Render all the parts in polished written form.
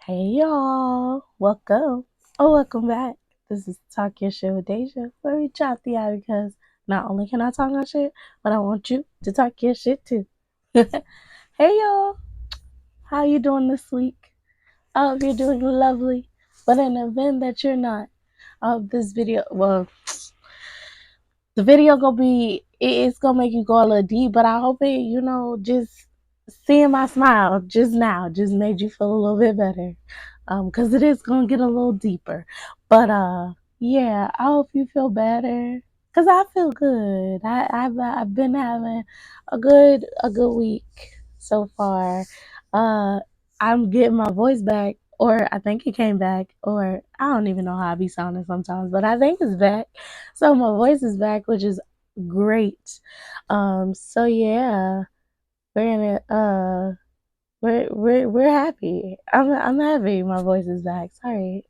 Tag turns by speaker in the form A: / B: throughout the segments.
A: Hey y'all, welcome back. This is Talk Your Shit with Deja, where we chop the eye because not only can I talk my shit, but I want you to talk your shit too. Hey y'all, how you doing this week? I hope you're doing lovely, but in the event that you're not, I hope this video, well, the video gonna be, it's gonna make you go a little deep, but I hope it, just seeing my smile just now just made you feel a little bit better. Because it is gonna get a little deeper. But yeah, I hope you feel better. Cause I feel good. I've been having a good week so far. Uh, I'm getting my voice back, or I think it came back, or I don't even know how I be sounding sometimes, but I think it's back. So my voice is back, which is great. So yeah, we're gonna we're happy. I'm happy my voice is back. Sorry.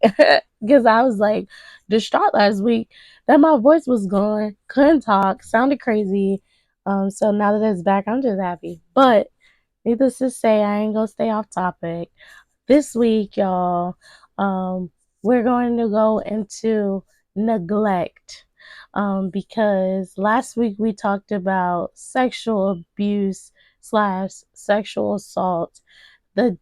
A: Because I was like distraught last week that my voice was gone, couldn't talk, sounded crazy. So now that it's back, I'm just happy. But needless to say, I ain't gonna stay off topic. This week, y'all, we're going to go into neglect. Because last week we talked about sexual abuse slash sexual assault. The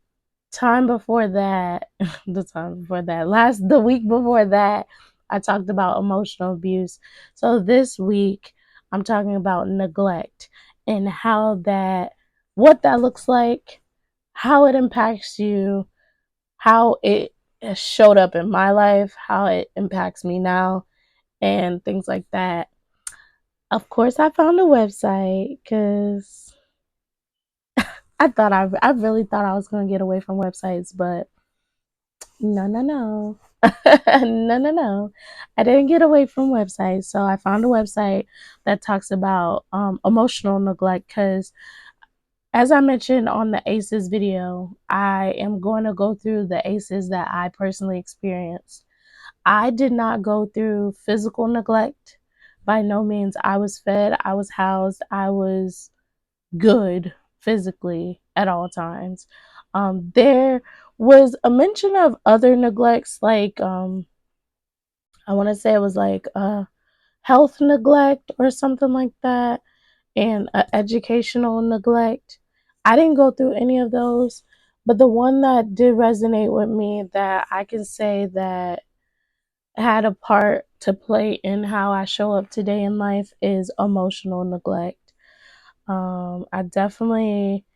A: time before that, the week before that, I talked about emotional abuse. So this week, I'm talking about neglect and what that looks like, how it impacts you, how it has showed up in my life, how it impacts me now, and things like that. Of course, I found a website because I really thought I was going to get away from websites, but no, no, no. No, no, no. I didn't get away from websites. So I found a website that talks about emotional neglect because, as I mentioned on the ACEs video, I am going to go through the ACEs that I personally experienced. I did not go through physical neglect. By no means. I was fed, I was housed, I was good physically at all times. There was a mention of other neglects, like I want to say it was like health neglect or something like that, and educational neglect. I didn't go through any of those, but the one that did resonate with me that I can say that had a part to play in how I show up today in life is emotional neglect. I definitely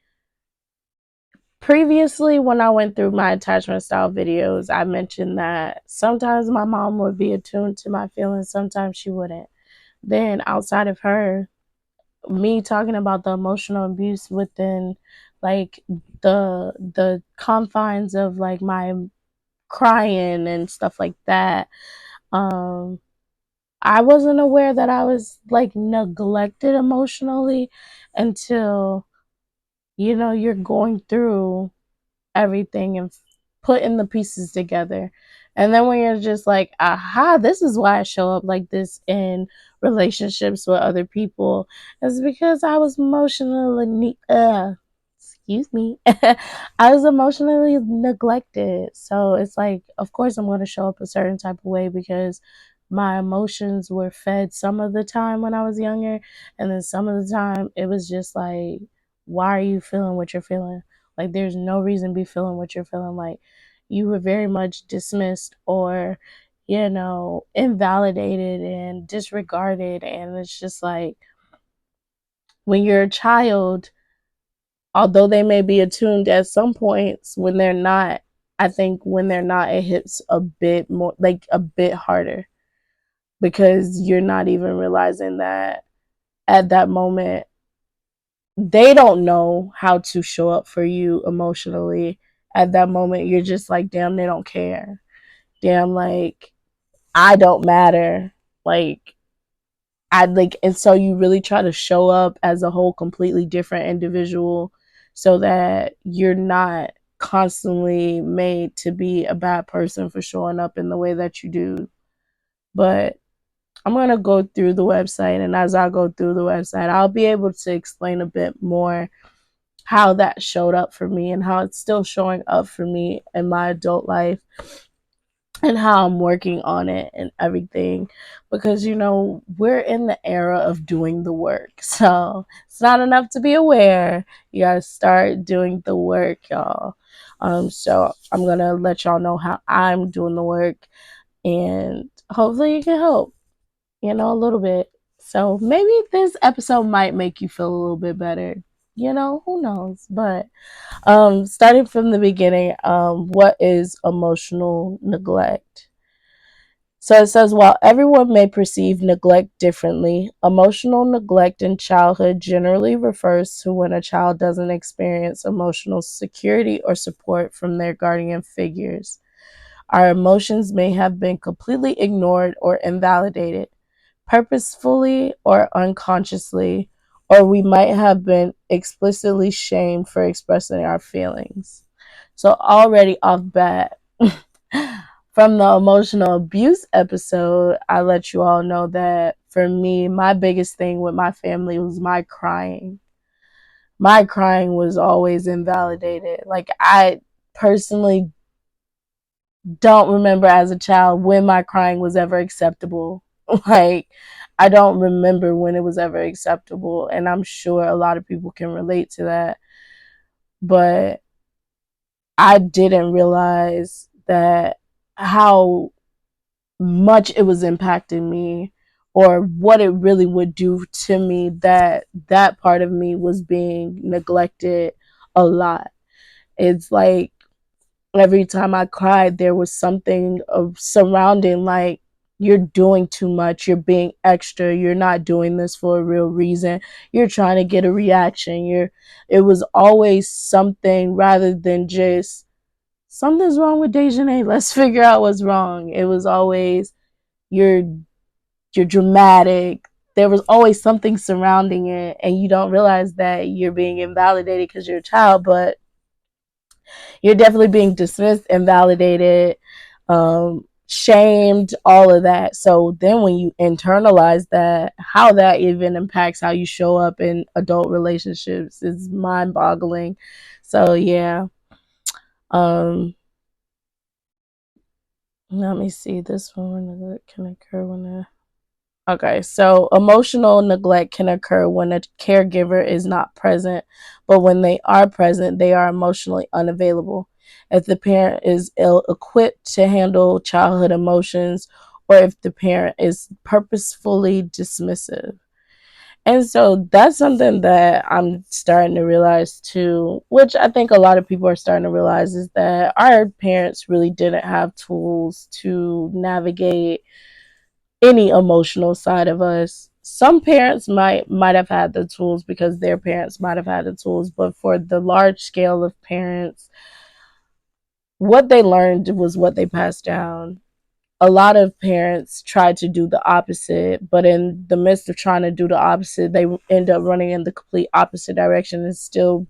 A: previously, when I went through my attachment style videos, I mentioned that sometimes my mom would be attuned to my feelings, sometimes she wouldn't. Then outside of her, me talking about the emotional abuse within like the confines of like my crying and stuff like that, um I wasn't aware that I was like neglected emotionally until you're going through everything and putting the pieces together. And then when you're just like, aha, this is why I show up like this in relationships with other people, it's because I was emotionally, excuse me, I was emotionally neglected. So it's like, of course, I'm going to show up a certain type of way because my emotions were fed some of the time when I was younger. And then some of the time it was just like, why are you feeling what you're feeling? Like, there's no reason to be feeling what you're feeling. Like, you were very much dismissed or, invalidated and disregarded. And it's just like, when you're a child, although they may be attuned at some points, when they're not, I think when they're not, it hits a bit more, like a bit harder because you're not even realizing that at that moment they don't know how to show up for you emotionally. At that moment, you're just like, damn, they don't care. Damn, like, I don't matter. Like, and so you really try to show up as a whole completely different individual so that you're not constantly made to be a bad person for showing up in the way that you do. But I'm going to go through the website, and as I go through the website, I'll be able to explain a bit more how that showed up for me and how it's still showing up for me in my adult life, and how I'm working on it and everything. Because, we're in the era of doing the work. So it's not enough to be aware. You got to start doing the work, y'all. So I'm going to let y'all know how I'm doing the work, and hopefully it can help, a little bit. So maybe this episode might make you feel a little bit better. Who knows? But starting from the beginning, what is emotional neglect? So it says, while everyone may perceive neglect differently, emotional neglect in childhood generally refers to when a child doesn't experience emotional security or support from their guardian figures. Our emotions may have been completely ignored or invalidated, purposefully or unconsciously, or we might have been explicitly shamed for expressing our feelings. So, already off bat, from the emotional abuse episode, I let you all know that for me, my biggest thing with my family was my crying. My crying was always invalidated. Like, I personally don't remember as a child when my crying was ever acceptable. Like, I don't remember when it was ever acceptable. And I'm sure a lot of people can relate to that. But I didn't realize that how much it was impacting me, or what it really would do to me, that part of me was being neglected a lot. It's like every time I cried, there was something of surrounding, like, you're doing too much, you're being extra, you're not doing this for a real reason, you're trying to get a reaction. It was always something rather than just something's wrong with Dejanay, let's figure out what's wrong. It was always you're you're dramatic. There was always something surrounding it, and you don't realize that you're being invalidated because you're a child, but you're definitely being dismissed, invalidated, shamed, all of that. So then when you internalize that, how that even impacts how you show up in adult relationships is mind boggling. So yeah. Um, Let me see. This one can occur when Okay, so emotional neglect can occur when a caregiver is not present, but when they are present, they are emotionally unavailable. If the parent is ill equipped to handle childhood emotions, or if the parent is purposefully dismissive. And so that's something that I'm starting to realize too, which I think a lot of people are starting to realize, is that our parents really didn't have tools to navigate any emotional side of us. Some parents might have had the tools because their parents might have had the tools, but for the large scale of parents, what they learned was what they passed down. A lot of parents tried to do the opposite, but in the midst of trying to do the opposite, they end up running in the complete opposite direction and still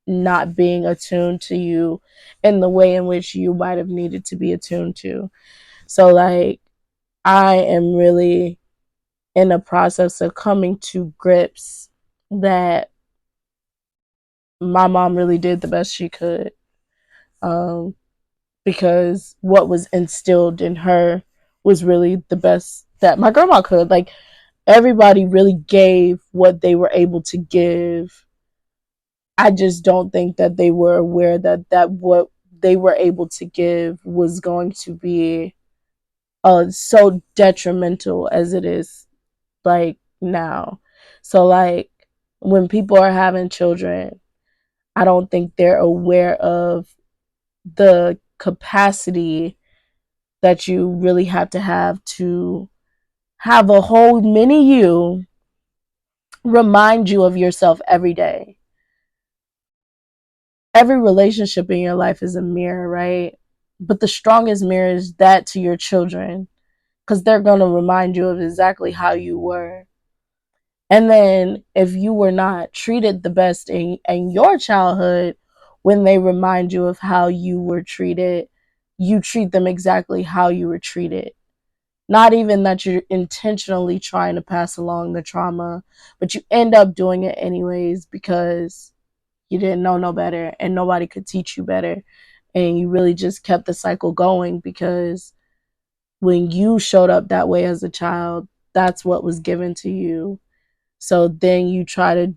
A: not being attuned to you in the way in which you might have needed to be attuned to. So, like, I am really in a process of coming to grips that my mom really did the best she could, um, because what was instilled in her was really the best that my grandma could. Like, everybody really gave what they were able to give. I just don't think that they were aware that what they were able to give was going to be so detrimental as it is, like, now. So, like, when people are having children, I don't think they're aware of the capacity that you really have to have a whole mini you remind you of yourself every day. Every relationship in your life is a mirror, right? But the strongest mirror is that to your children, because they're going to remind you of exactly how you were. And then if you were not treated the best in your childhood, when they remind you of how you were treated, you treat them exactly how you were treated. Not even that you're intentionally trying to pass along the trauma, but you end up doing it anyways because you didn't know no better and nobody could teach you better. And you really just kept the cycle going because when you showed up that way as a child, that's what was given to you. So then you try to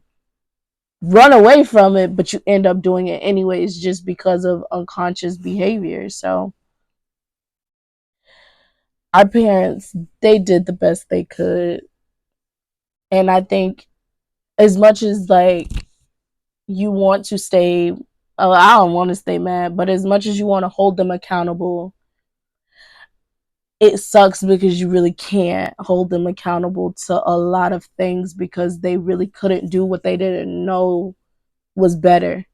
A: run away from it, but you end up doing it anyways just because of unconscious behavior. So our parents, they did the best they could. And I think as much as like you want to stay, oh, I don't want to stay mad, but as much as you want to hold them accountable, it sucks because you really can't hold them accountable to a lot of things because they really couldn't do what they didn't know was better.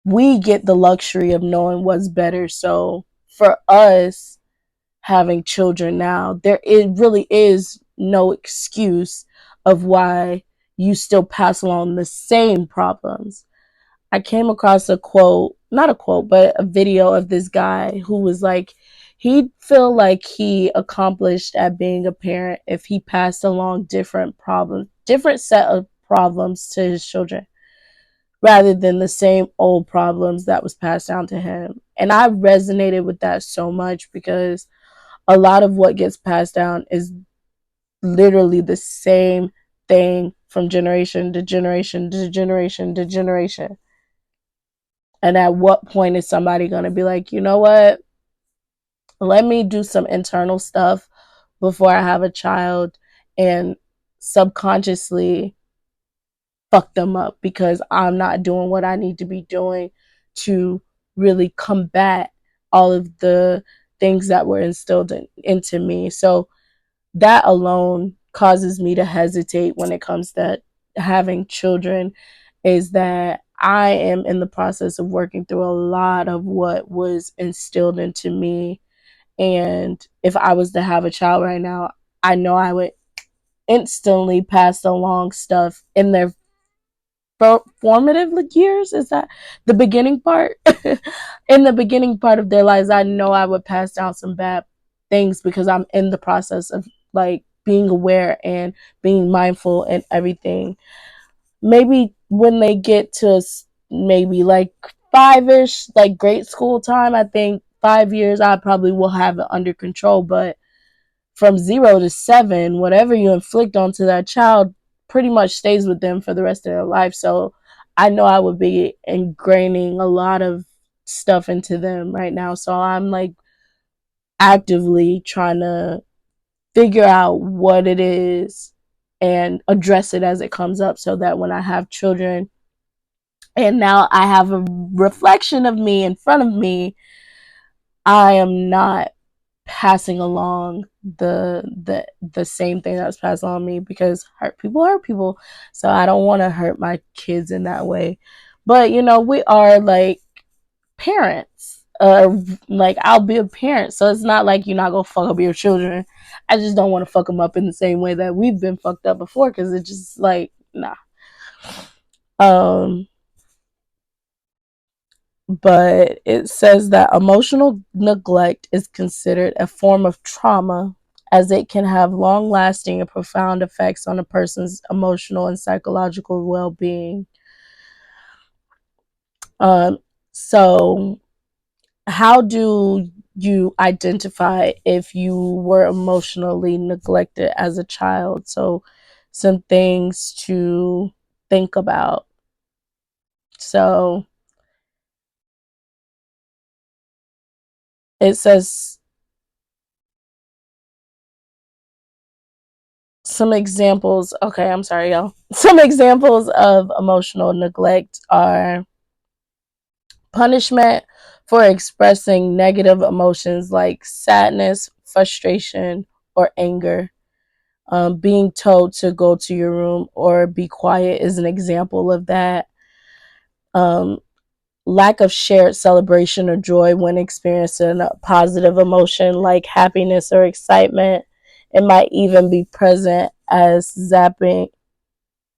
A: We get the luxury of knowing what's better. So for us having children now, there it really is no excuse of why you still pass along the same problems. I came across a quote, not a quote, but a video of this guy who was like, he'd feel like he accomplished at being a parent if he passed along different problems, different set of problems to his children rather than the same old problems that was passed down to him. And I resonated with that so much because a lot of what gets passed down is literally the same thing from generation to generation to generation to generation. And at what point is somebody going to be like, you know what? Let me do some internal stuff before I have a child and subconsciously fuck them up because I'm not doing what I need to be doing to really combat all of the things that were instilled into me. So that alone causes me to hesitate when it comes to having children, is that I am in the process of working through a lot of what was instilled into me. And if I was to have a child right now, I know I would instantly pass along stuff in their formative years. Is that the beginning part? In the beginning part of their lives, I know I would pass down some bad things because I'm in the process of like being aware and being mindful and everything. Maybe when they get to maybe like 5-ish, like grade school time, I think 5 years, I probably will have it under control. But from 0 to 7, whatever you inflict onto that child pretty much stays with them for the rest of their life. So I know I would be ingraining a lot of stuff into them right now. So I'm like actively trying to figure out what it is and address it as it comes up so that when I have children and now I have a reflection of me in front of me, I am not passing along the same thing that was passed on me because hurt people. So I don't want to hurt my kids in that way. But you know, we are like parents. Like I'll be a parent, so it's not like you're not gonna fuck up your children. I just don't want to fuck them up in the same way that we've been fucked up before because it's just like nah. Um, but it says that emotional neglect is considered a form of trauma as it can have long lasting and profound effects on a person's emotional and psychological well being. Um, so, how do you identify if you were emotionally neglected as a child? So, some things to think about. So, it says some examples. Okay, I'm sorry, y'all. Some examples of emotional neglect are punishment for expressing negative emotions like sadness, frustration, or anger. Being told to go to your room or be quiet is an example of that. Um, Lack of shared celebration or joy when experiencing a positive emotion like happiness or excitement. It might even be present as zapping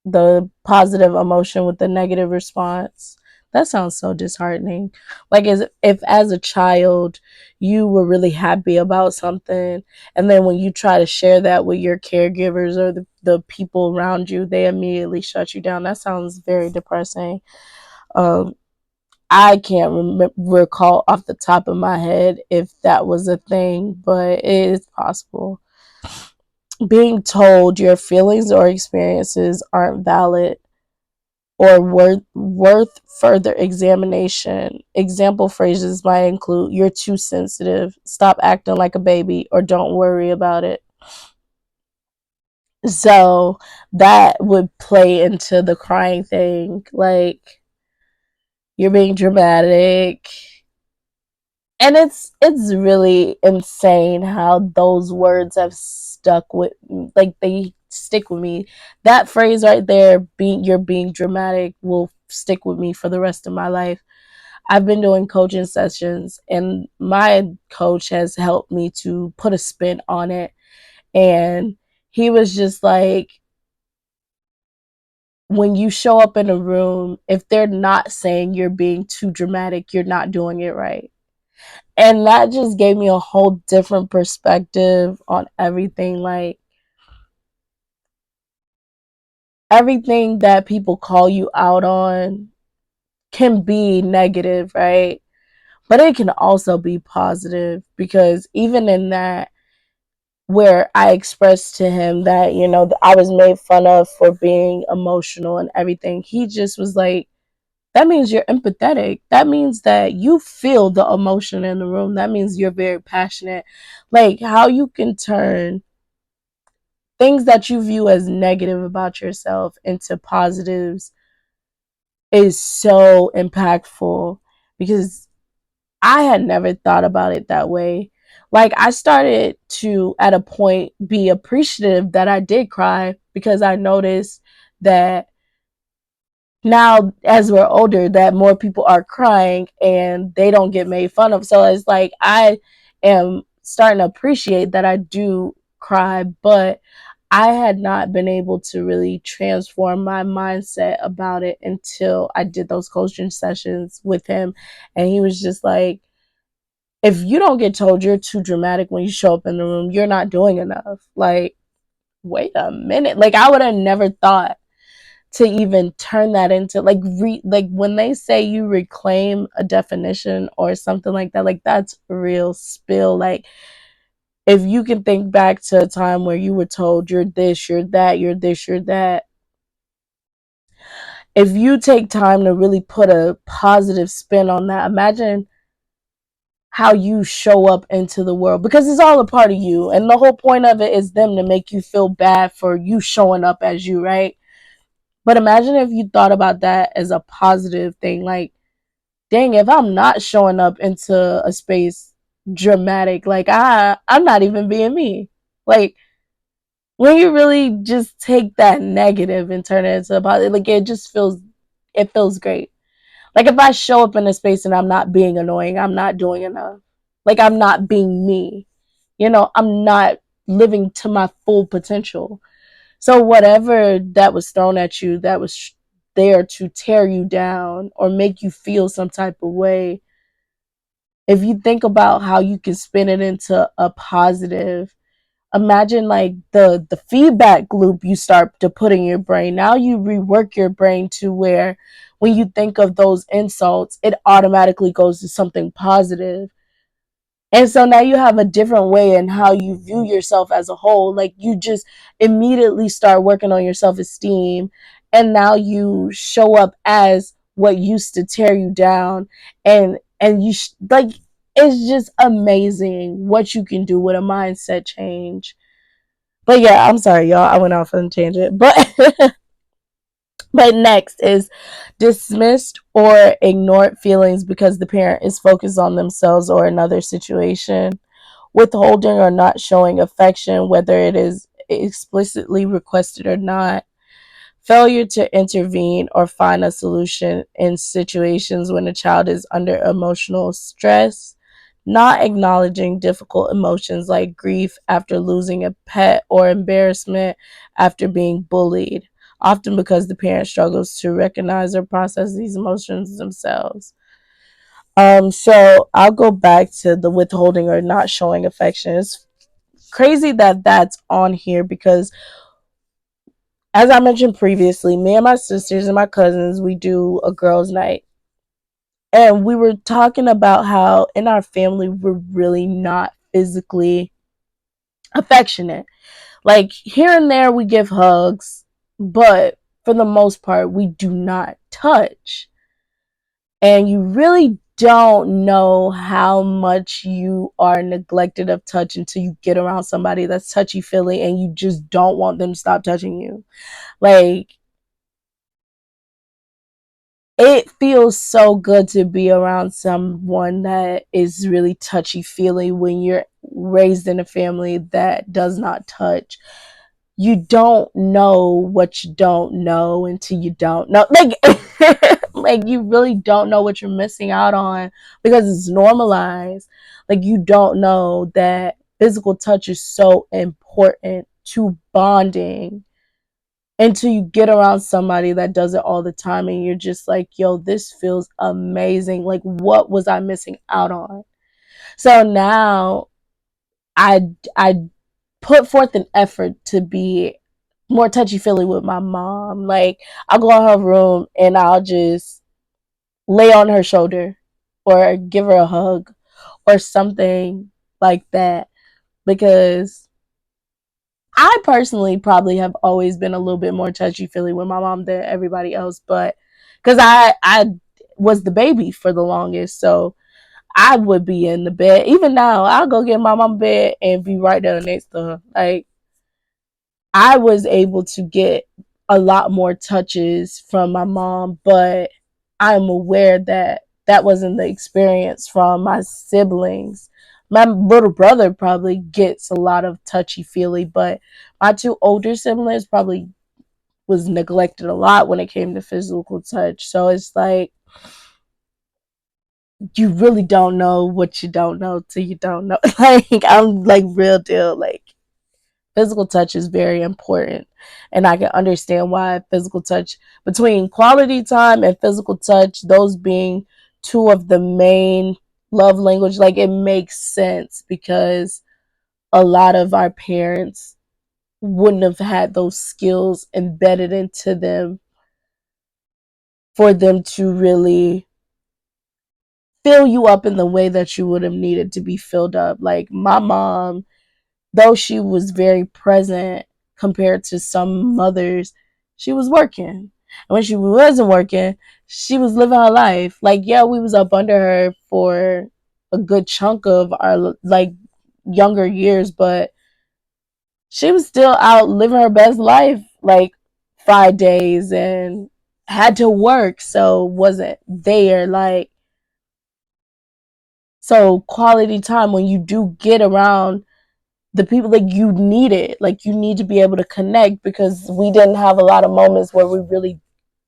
A: the positive emotion with the negative response. That sounds so disheartening. Like, as if as a child you were really happy about something, and then when you try to share that with your caregivers or the people around you, they immediately shut you down. That sounds very depressing. Um, I can't recall off the top of my head if that was a thing, but it is possible. Being told your feelings or experiences aren't valid or worth further examination. Example phrases might include "you're too sensitive," "stop acting like a baby," or "don't worry about it." So that would play into the crying thing. Like, you're being dramatic. And it's really insane how those words have stuck with me. Like, they stick with me. That phrase right there, being "you're being dramatic," will stick with me for the rest of my life. I've been doing coaching sessions, and my coach has helped me to put a spin on it. And he was just like, when you show up in a room, if they're not saying you're being too dramatic, you're not doing it right. And that just gave me a whole different perspective on everything. Like, everything that people call you out on can be negative, right? But it can also be positive, because even in that, where I expressed to him that, I was made fun of for being emotional and everything, he just was like, that means you're empathetic. That means that you feel the emotion in the room. That means you're very passionate. Like, how you can turn things that you view as negative about yourself into positives is so impactful, because I had never thought about it that way. Like, I started to, at a point, be appreciative that I did cry, because I noticed that now, as we're older, that more people are crying and they don't get made fun of. So it's like, I am starting to appreciate that I do cry, but I had not been able to really transform my mindset about it until I did those coaching sessions with him. And he was just like, if you don't get told you're too dramatic when you show up in the room, you're not doing enough. Like, wait a minute. Like, I would have never thought to even turn that into, like, like, when they say you reclaim a definition or something like that, like, that's real spill. Like, if you can think back to a time where you were told you're this, you're that, you're this, you're that, if you take time to really put a positive spin on that, imagine how you show up into the world, because it's all a part of you, and the whole point of it is them to make you feel bad for you showing up as you, right? But imagine if you thought about that as a positive thing. Like, dang, if I'm not showing up into a space dramatic, like, I'm not even being me. Like, when you really just take that negative and turn it into a positive, like, it feels great. Like, if I show up in a space and I'm not being annoying, I'm not doing enough. Like, I'm not being me. I'm not living to my full potential. So whatever that was thrown at you, that was there to tear you down or make you feel some type of way, if you think about how you can spin it into a positive, imagine, like, the feedback loop you start to put in your brain. Now you rework your brain to where when you think of those insults, it automatically goes to something positive. And so now you have a different way in how you view yourself as a whole. Like, you just immediately start working on your self-esteem. And now you show up as what used to tear you down. And like, it's just amazing what you can do with a mindset change. But yeah, I'm sorry, y'all. I went off on a tangent. But next is dismissed or ignored feelings because the parent is focused on themselves or another situation. Withholding or not showing affection, whether it is explicitly requested or not. Failure to intervene or find a solution in situations when a child is under emotional stress. Not acknowledging difficult emotions like grief after losing a pet or embarrassment after being bullied. often because the parent struggles to recognize or process these emotions themselves. So I'll go back to the withholding or not showing affection. It's crazy that that's on here because, as I mentioned previously, me and my sisters and my cousins, we do a girls' night. And we were talking about how in our family, we're really not physically affectionate. Like here and there, we give hugs, but for the most part, we do not touch. And you really don't know how much you are neglected of touch until you get around somebody that's touchy feely and you just don't want them to stop touching you. Like, it feels so good to be around someone that is really touchy feely when you're raised in a family that does not touch. You don't know what you don't know until you don't know. Like you really don't know what you're missing out on because it's normalized. Like you don't know that physical touch is so important to bonding until you get around somebody that does it all the time and you're just like, yo, this feels amazing. Like what was I missing out on? So now I put forth an effort to be more touchy feely with my mom. Like I'll go in her room and I'll just lay on her shoulder or give her a hug or something like that because I personally probably have always been a little bit more touchy feely with my mom than everybody else, but because I was the baby for the longest, so I would be in the bed. Even now, I'll go get my mom bed and be right there next to her. Like I was able to get a lot more touches from my mom, but I'm aware that that wasn't the experience from my siblings. My little brother probably gets a lot of touchy feely, but my two older siblings probably was neglected a lot when it came to physical touch. So it's like you really don't know what you don't know till you don't know. Like I'm like real deal. Like physical touch is very important. And I can understand why physical touch, between quality time and physical touch, those being two of the main love language, like it makes sense because a lot of our parents wouldn't have had those skills embedded into them for them to really fill you up in the way that you would have needed to be filled up. Like my mom, though she was very present compared to some mothers, she was working. And when she wasn't working, she was living her life. Like, yeah, we was up under her for a good chunk of our like younger years, but she was still out living her best life like 5 days and had to work, so wasn't there. Like, so quality time when you do get around the people, like you need it, like you need to be able to connect because we didn't have a lot of moments where we really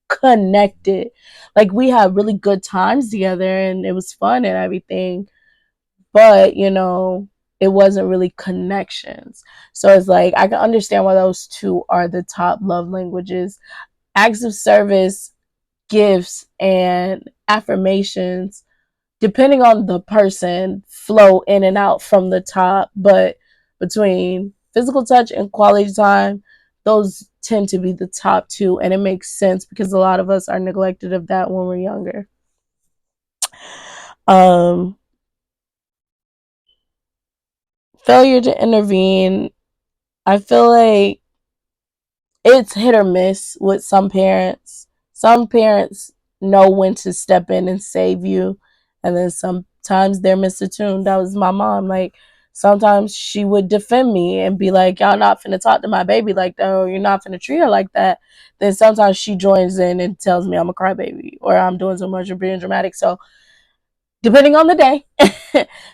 A: connected. Like we had really good times together and it was fun and everything, but it wasn't really connections. So it's like I can understand why those two are the top love languages. Acts of service, gifts, and affirmations, depending on the person, flow in and out from the top. But between physical touch and quality time, those tend to be the top two. And it makes sense because a lot of us are neglected of that when we're younger. Um, Failure to intervene. I feel like it's hit or miss with some parents. Some parents know when to step in and save you, and then sometimes they're misattuned. That was my mom. Like sometimes she would defend me and be like, "Y'all not finna talk to my baby like that, or you're not finna treat her like that." Then sometimes she joins in and tells me I'm a crybaby or I'm doing so much or being dramatic. So depending on the day,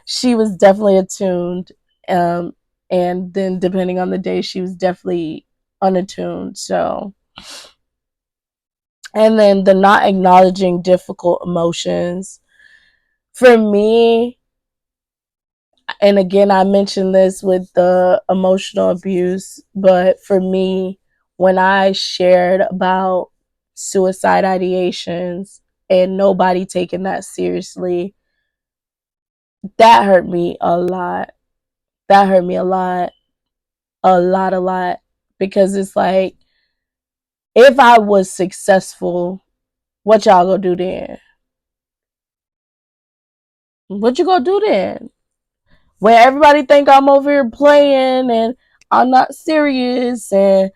A: she was definitely attuned. Um, and then depending on the day, she was definitely unattuned. So, and then the not acknowledging difficult emotions. For me, and again, I mentioned this with the emotional abuse, but for me, when I shared about suicide ideations and nobody taking that seriously, that hurt me a lot. That hurt me a lot, a lot. Because it's like, if I was successful, what y'all gonna do then? What you gonna do then? Where everybody think I'm over here playing and I'm not serious and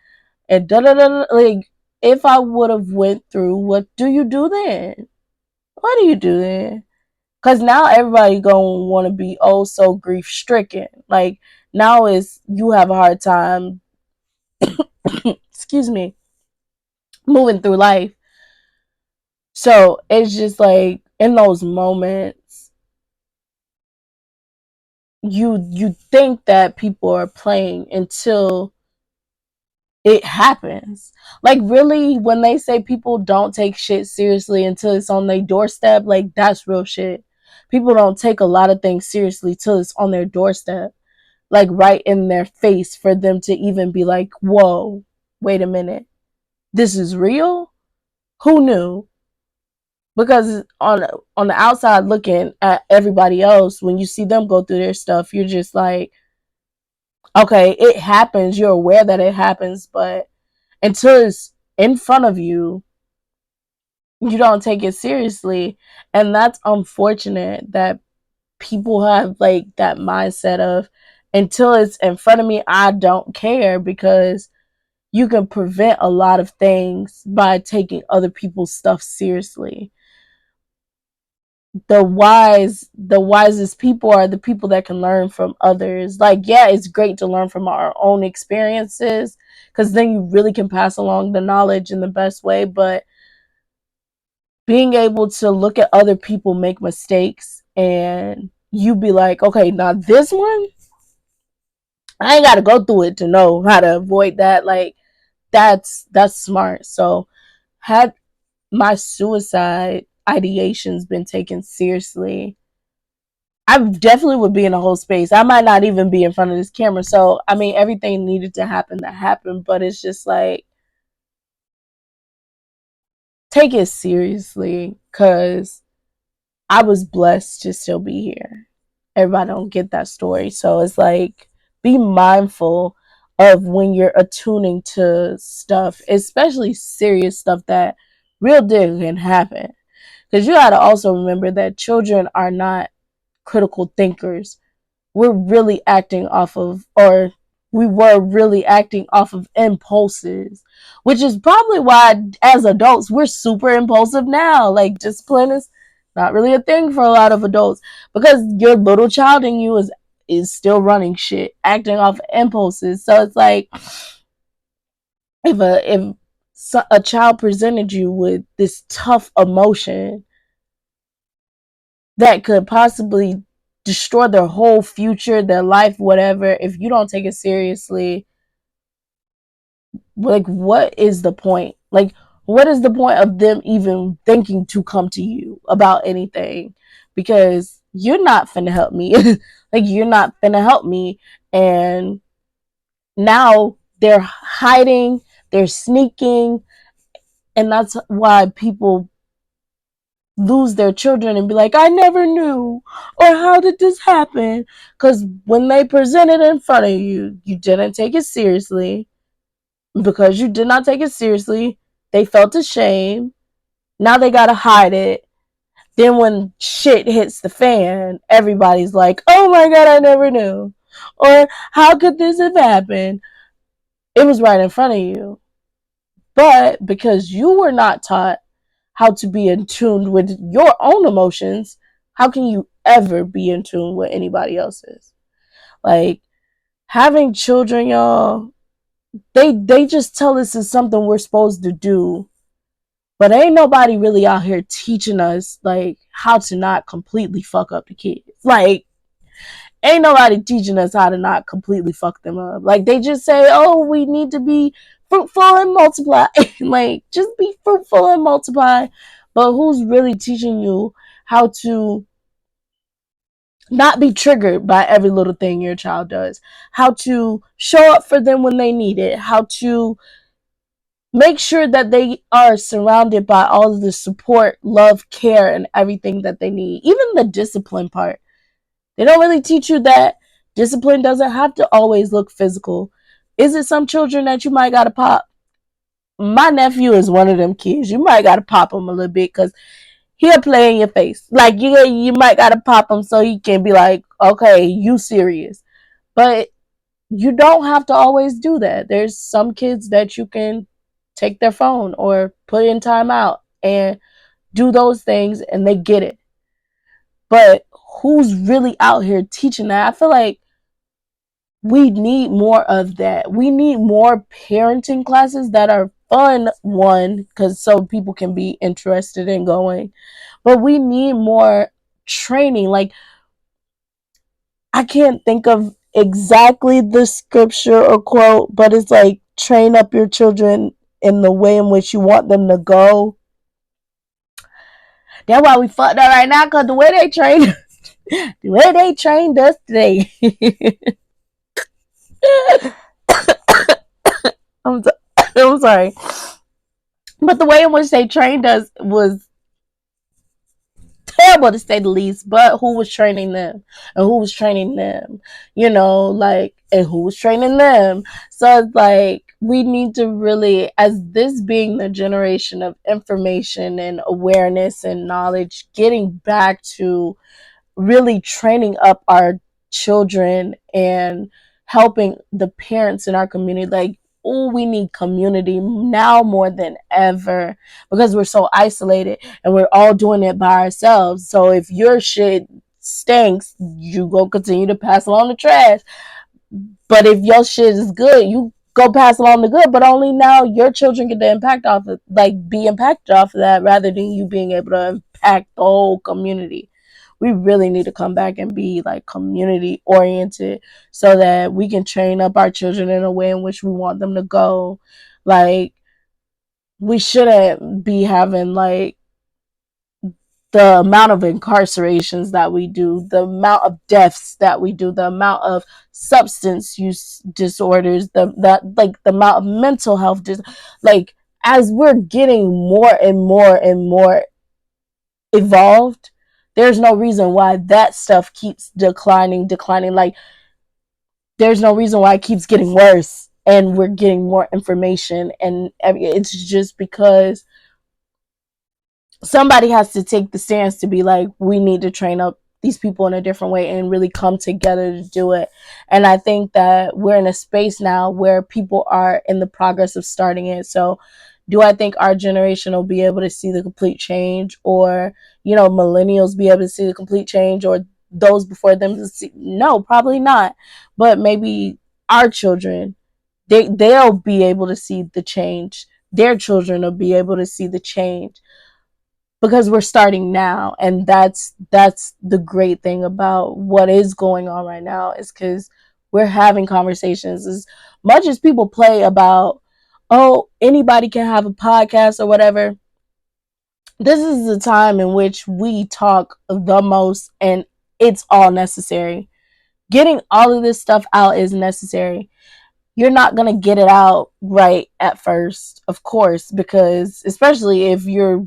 A: da da da. Like, if I would have went through, what do you do then? What do you do then? Because now everybody gonna want to be oh so grief stricken. Like, now is you have a hard time, excuse me, moving through life. So it's just like, in those moments, you think that people are playing until it happens. Like, really, when they say people don't take shit seriously until it's on their doorstep, like, that's real shit. People don't take a lot of things seriously till it's on their doorstep, like right in their face, for them to even be like, whoa, wait a minute, this is real? Who knew? Because on the outside looking at everybody else, when you see them go through their stuff, you're just like, okay, it happens, you're aware that it happens, but until it's in front of you, you don't take it seriously. And that's unfortunate that people have like that mindset of, until it's in front of me, I don't care, because you can prevent a lot of things by taking other people's stuff seriously. The wisest people are the people that can learn from others. Like, yeah, it's great to learn from our own experiences, because then you really can pass along the knowledge in the best way. But being able to look at other people make mistakes and you be like, okay, now this one, I ain't got to go through it to know how to avoid that. Like, that's smart. So, had my suicide ideations been taken seriously, I definitely would be in a whole space. I might not even be in front of this camera. So, I mean, everything needed to happen that happened, but it's just like, take it seriously, because I was blessed to still be here. Everybody don't get that story. So it's like, be mindful of when you're attuning to stuff, especially serious stuff that real deal can happen. Because you got to also remember that children are not critical thinkers. We're really acting off of, or we were really acting off of impulses, which is probably why as adults we're super impulsive now. Like, discipline is not really a thing for a lot of adults, because your little child in you is still running shit, acting off impulses. So it's like, if a child presented you with this tough emotion that could possibly destroy their whole future, their life, whatever, if you don't take it seriously, like, what is the point? Like, what is the point of them even thinking to come to you about anything? Because you're not finna help me. Like, you're not finna help me. And now they're hiding, they're sneaking, and that's why people lose their children and be like, I never knew, or how did this happen? Because when they present it in front of you, you didn't take it seriously. Because you did not take it seriously, they felt ashamed. Now they gotta hide it. Then when shit hits the fan, everybody's like, oh my god, I never knew, or how could this have happened? It was right in front of you. But because you were not taught how to be in tune with your own emotions, how can you ever be in tune with anybody else's? Like, having children, y'all, they just tell us it's something we're supposed to do, but ain't nobody really out here teaching us like how to not completely fuck up the kids. Like, ain't nobody teaching us how to not completely fuck them up. Like, they just say, oh, we need to be fruitful and multiply. Like, just be fruitful and multiply. But who's really teaching you how to not be triggered by every little thing your child does? How to show up for them when they need it? How to make sure that they are surrounded by all of the support, love, care, and everything that they need. Even the discipline part. They don't really teach you that discipline doesn't have to always look physical. Is it some children that you might gotta pop? My nephew is one of them kids. You might gotta pop him a little bit because he'll play in your face. Like you might gotta pop him so he can be like, okay, you serious. But you don't have to always do that. There's some kids that you can take their phone or put in timeout and do those things and they get it. But who's really out here teaching that? I feel like we need more of that. We need more parenting classes that are fun, one, because so people can be interested in going. But we need more training. Like, I can't think of exactly the scripture or quote, but it's like train up your children in the way in which you want them to go. That's why we fucked up right now, because the way they trained the way they trained us today. I'm, so, I'm sorry. But the way in which they trained us was terrible to say the least. But who was training them? And who was training them? You know, like, and who was training them? So it's like, we need to really, as this being the generation of information and awareness and knowledge, getting back to really training up our children and helping the parents in our community. Like, oh, we need community now more than ever because we're so isolated and we're all doing it by ourselves. So if your shit stinks, you go continue to pass along the trash. But if your shit is good, you go pass along the good. But only now your children get the impact off of, like, be impacted off of that, rather than you being able to impact the whole community. We really need to come back and be like community oriented so that we can train up our children in a way in which we want them to go. Like, we shouldn't be having like the amount of incarcerations that we do, the amount of deaths that we do, the amount of substance use disorders, the amount of mental health like, as we're getting more and more and more evolved, there's no reason why that stuff keeps declining. Like, there's no reason why it keeps getting worse and we're getting more information, and it's just because somebody has to take the stance to be like, we need to train up these people in a different way and really come together to do it. And I think that we're in a space now where people are in the progress of starting it. So do I think our generation will be able to see the complete change, or, you know, millennials be able to see the complete change, or those before them to see? No, probably not. But maybe our children, they'll be able to see the change. Their children will be able to see the change because we're starting now. And that's the great thing about what is going on right now, is because we're having conversations. As much as people play about, oh, anybody can have a podcast or whatever, this is the time in which we talk the most, and it's all necessary. Getting all of this stuff out is necessary. You're not going to get it out right at first, of course, because especially if you're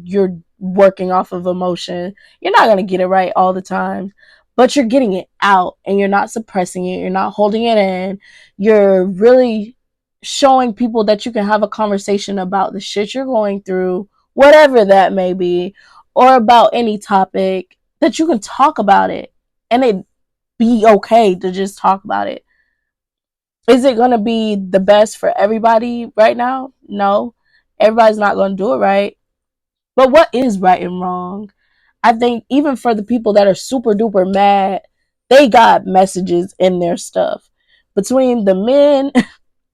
A: working off of emotion, you're not going to get it right all the time. But you're getting it out and you're not suppressing it, you're not holding it in. You're really showing people that you can have a conversation about the shit you're going through, whatever that may be, or about any topic, that you can talk about it and it be okay to just talk about it. Is it going to be the best for everybody right now? No. Everybody's not going to do it right. But what is right and wrong? I think even for the people that are super duper mad, they got messages in their stuff. Between the men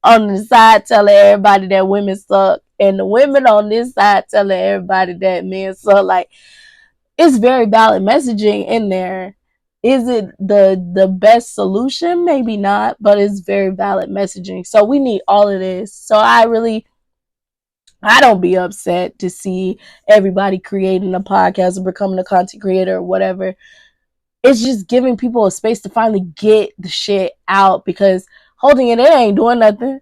A: on the side telling everybody that women suck, and the women on this side telling everybody that men suck, like, it's very valid messaging in there. Is it the best solution? Maybe not, but it's very valid messaging. So we need all of this. So I don't be upset to see everybody creating a podcast or becoming a content creator or whatever. It's just giving people a space to finally get the shit out, because holding it in ain't doing nothing.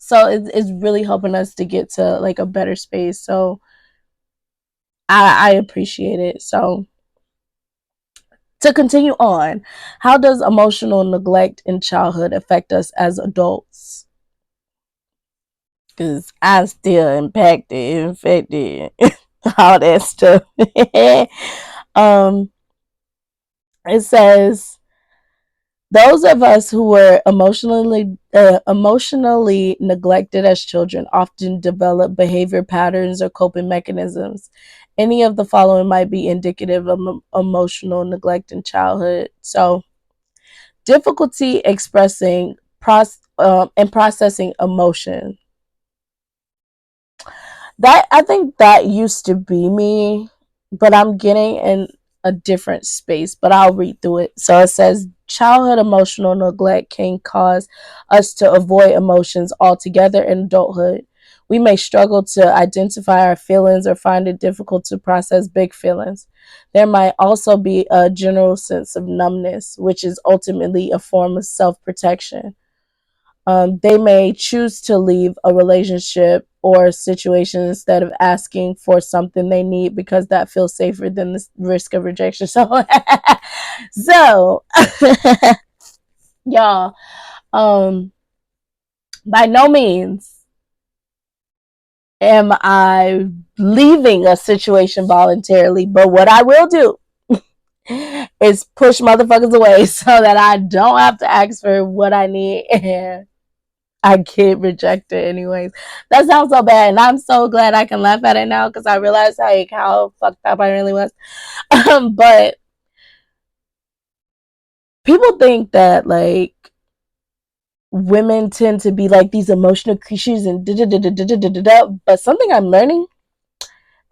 A: So it's really helping us to get to like a better space. So I appreciate it. So to continue on, how does emotional neglect in childhood affect us as adults? Because I'm still impacted, infected, all that stuff. um, it says those of us who were emotionally neglected as children often develop behavior patterns or coping mechanisms. Any of the following might be indicative of emotional neglect in childhood. So, difficulty expressing and processing emotion. That I think that used to be me, but I'm getting in a different space. But I'll read through it. So it says childhood emotional neglect can cause us to avoid emotions altogether in adulthood. We may struggle to identify our feelings or find it difficult to process big feelings. There might also be a general sense of numbness, which is ultimately a form of self protection. They may choose to leave a relationship or a situation instead of asking for something they need because that feels safer than the risk of rejection. So, so y'all, um, by no means am I leaving a situation voluntarily, but what I will do is push motherfuckers away so that I don't have to ask for what I need and I get rejected anyways. That sounds so bad, and I'm so glad I can laugh at it now because I realized like how fucked up I really was. But people think that like women tend to be like these emotional creatures and da da da da da da da. But something I'm learning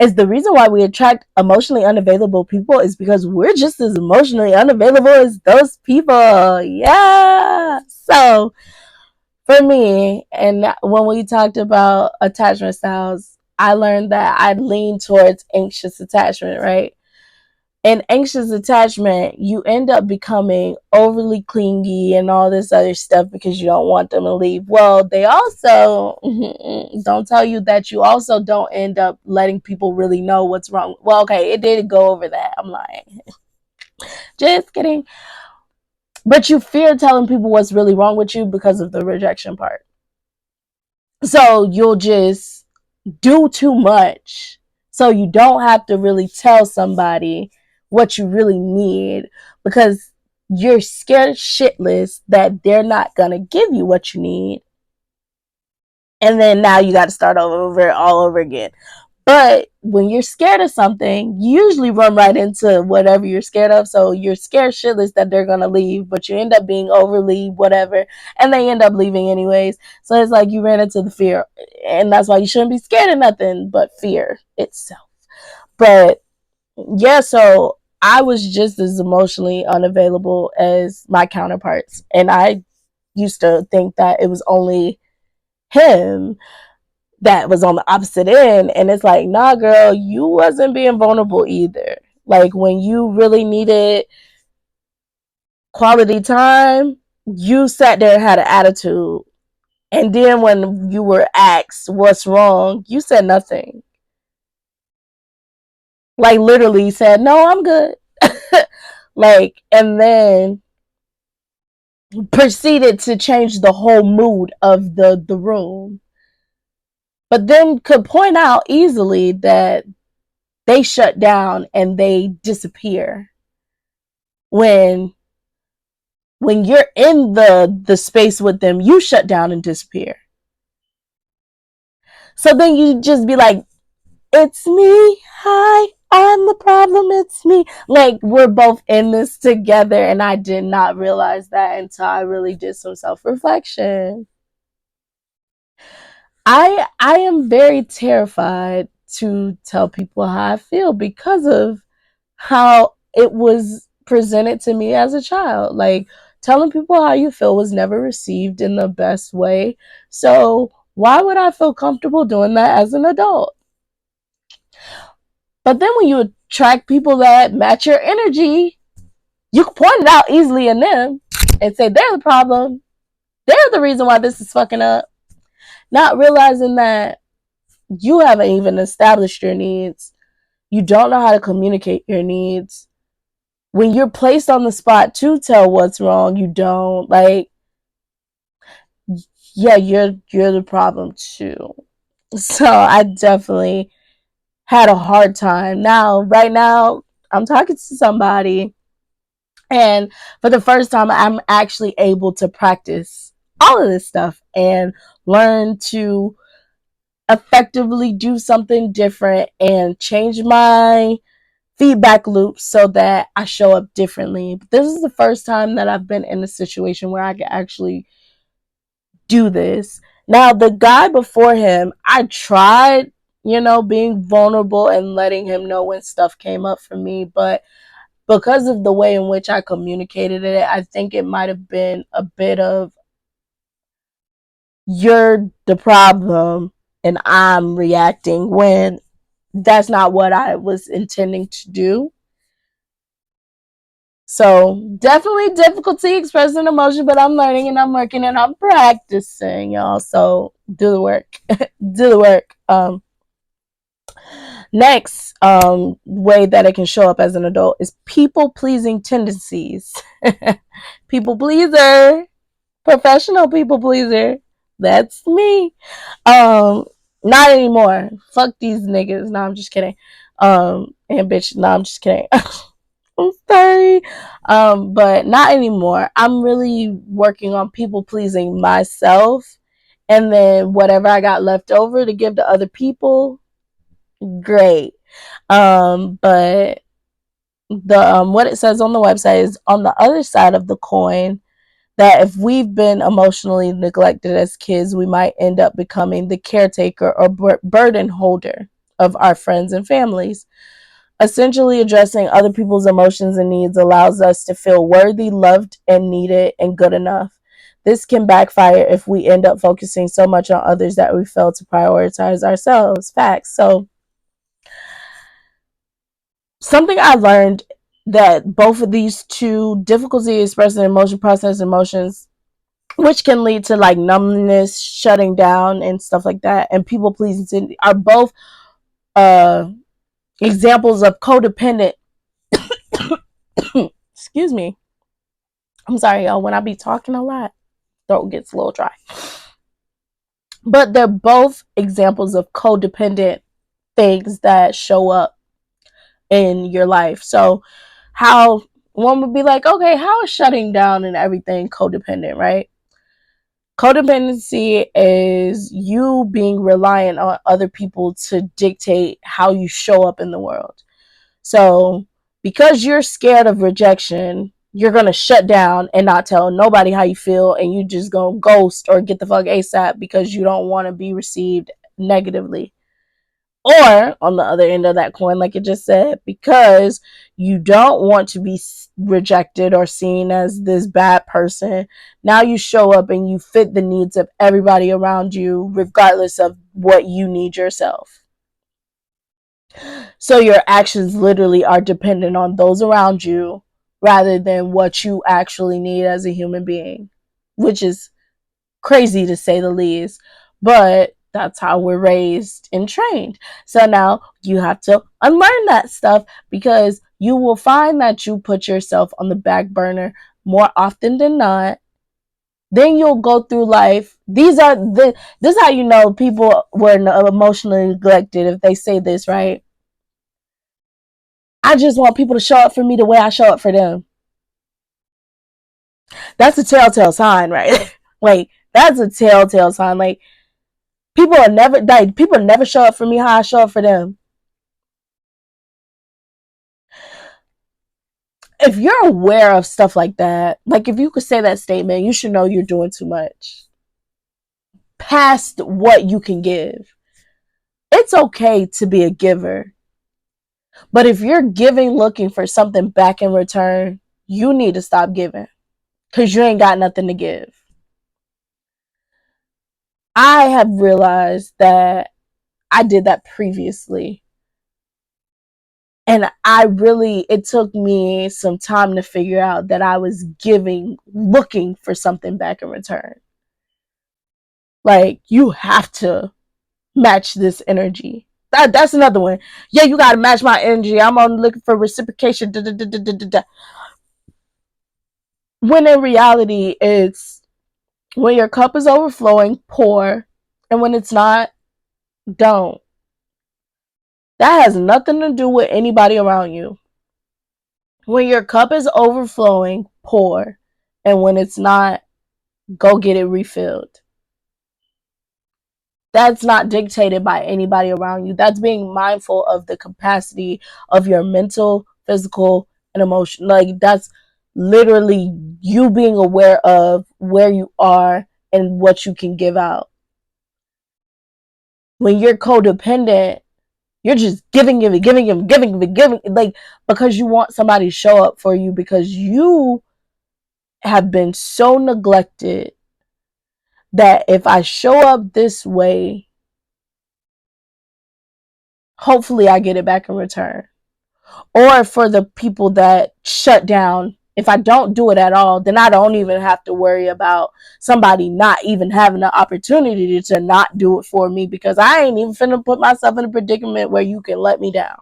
A: is the reason why we attract emotionally unavailable people is because we're just as emotionally unavailable as those people. Yeah. So for me, and when we talked about attachment styles, I learned that I lean towards anxious attachment, right? In anxious attachment, you end up becoming overly clingy and all this other stuff because you don't want them to leave. Well, they also don't tell you that you also don't end up letting people really know what's wrong. Well, okay, it did go over that. I'm lying. Just kidding. But you fear telling people what's really wrong with you because of the rejection part. So you'll just do too much. So you don't have to really tell somebody what you really need because you're scared shitless that they're not going to give you what you need. And then now you got to start over all over again. But when you're scared of something, you usually run right into whatever you're scared of. So you're scared shitless that they're going to leave, but you end up being overly whatever, and they end up leaving anyways. So it's like you ran into the fear. And that's why you shouldn't be scared of nothing but fear itself. But yeah, so I was just as emotionally unavailable as my counterparts. And I used to think that it was only him that was on the opposite end, and it's like, nah girl, you wasn't being vulnerable either. Like when you really needed quality time, you sat there and had an attitude, and then when you were asked what's wrong, you said nothing. Like literally said, no, I'm good. Like, and then proceeded to change the whole mood of the room, but then could point out easily that they shut down and they disappear when you're in the space with them, you shut down and disappear. So then you just be like, it's me, hi, I'm the problem, it's me. Like we're both in this together, and I did not realize that until I really did some self-reflection. I am very terrified to tell people how I feel because of how it was presented to me as a child. Like telling people how you feel was never received in the best way. So why would I feel comfortable doing that as an adult? But then when you attract people that match your energy, you can point it out easily in them and say they're the problem. They're the reason why this is fucking up. Not realizing that you haven't even established your needs. You don't know how to communicate your needs. When you're placed on the spot to tell what's wrong, you don't. Like, yeah, you're the problem too. So I definitely had a hard time. Now, right now, I'm talking to somebody, and for the first time, I'm actually able to practice all of this stuff and learn to effectively do something different and change my feedback loop so that I show up differently. But this is the first time that I've been in a situation where I can actually do this. Now, the guy before him, I tried, being vulnerable and letting him know when stuff came up for me, but because of the way in which I communicated it, I think it might have been a bit of, you're the problem and I'm reacting, when that's not what I was intending to do. So definitely difficulty expressing emotion, but I'm learning and I'm working and I'm practicing, y'all. So do the work. Do the work. Next way that it can show up as an adult is people pleasing tendencies. People pleaser, professional people pleaser. That's me. Um, Not anymore. Fuck these niggas. No, I'm just kidding. And bitch, no, I'm just kidding. I'm sorry. But not anymore. I'm really working on people pleasing myself, and then whatever I got left over to give to other people, great. But the what it says on the website is, on the other side of the coin, that if we've been emotionally neglected as kids, we might end up becoming the caretaker or burden holder of our friends and families. Essentially, addressing other people's emotions and needs allows us to feel worthy, loved, and needed, and good enough. This can backfire if we end up focusing so much on others that we fail to prioritize ourselves. Facts. So, something I learned, that both of these two, difficulty expressing emotion, processing emotions, which can lead to like numbness, shutting down, and stuff like that, and people pleasing, are both uh, examples of codependent. Excuse me. I'm sorry, y'all. When I be talking a lot, throat gets a little dry. But they're both examples of codependent things that show up in your life. So, how one would be like, okay, how is shutting down and everything codependent, right? Codependency is you being reliant on other people to dictate how you show up in the world. So, because you're scared of rejection, you're going to shut down and not tell nobody how you feel, and you just going to ghost or get the fuck ASAP because you don't want to be received negatively. Or on the other end of that coin, like it just said, because you don't want to be rejected or seen as this bad person, now you show up and you fit the needs of everybody around you, regardless of what you need yourself. So your actions literally are dependent on those around you rather than what you actually need as a human being, which is crazy to say the least, but that's how we're raised and trained. So now you have to unlearn that stuff, because you will find that you put yourself on the back burner more often than not. Then you'll go through life. This is how you know people were emotionally neglected, if they say this, right? I just want people to show up for me the way I show up for them. That's a telltale sign, right? Like, that's a telltale sign. Like, people never show up for me how I show up for them. If you're aware of stuff like that, like if you could say that statement, you should know you're doing too much past what you can give. It's okay to be a giver, but if you're giving looking for something back in return, you need to stop giving, because you ain't got nothing to give. I have realized that I did that previously. And it took me some time to figure out that I was giving, looking for something back in return. Like, you have to match this energy. That's another one. Yeah, you gotta match my energy. I'm on looking for reciprocation. Da, da, da, da, da, da. When in reality, it's when your cup is overflowing, pour, and when it's not, don't. That has nothing to do with anybody around you. When your cup is overflowing, pour, and when it's not, go get it refilled. That's not dictated by anybody around you. That's being mindful of the capacity of your mental, physical, and emotion. Like, that's literally you being aware of where you are and what you can give out. When you're codependent, you're just giving, like, because you want somebody to show up for you, because you have been so neglected that if I show up this way, hopefully I get it back in return. Or for the people that shut down, if I don't do it at all, then I don't even have to worry about somebody not even having the opportunity to not do it for me, because I ain't even finna put myself in a predicament where you can let me down.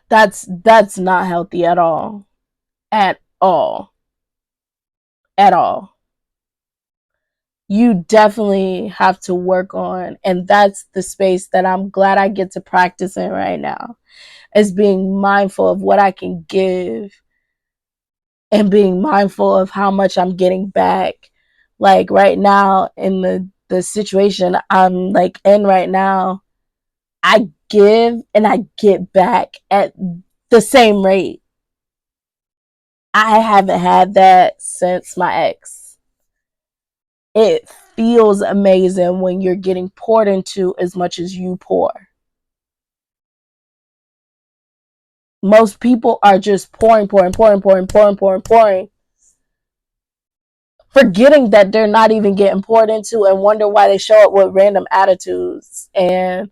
A: That's not healthy at all. At all. At all. You definitely have to work on, and that's the space that I'm glad I get to practice in right now, is being mindful of what I can give and being mindful of how much I'm getting back. Like, right now, in the situation I'm like in right now, I give and I get back at the same rate. I haven't had that since my ex. It feels amazing when you're getting poured into as much as you pour. Most people are just pouring, forgetting that they're not even getting poured into, and wonder why they show up with random attitudes and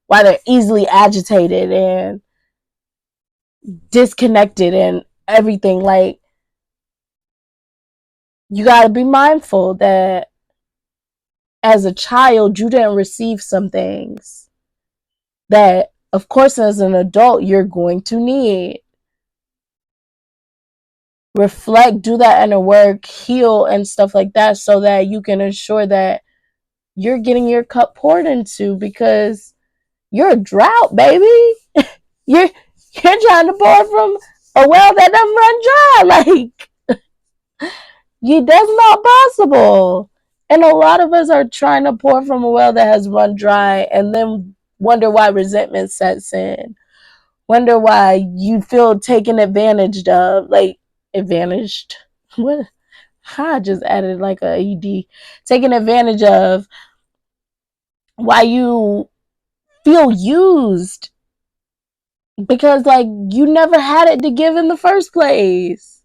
A: why they're easily agitated and disconnected and everything. Like, you got to be mindful that as a child, you didn't receive some things that, of course, as an adult, you're going to need. Reflect, do that inner work, heal, and stuff like that, so that you can ensure that you're getting your cup poured into, because you're a drought, baby. You're trying to pour from a well that doesn't run dry. Like, that's not possible. And a lot of us are trying to pour from a well that has run dry, and then wonder why resentment sets in. Wonder why you feel taken advantage of. Like, advantaged? What? I just added like a ed. Taken advantage of. Why you feel used, because, like, you never had it to give in the first place,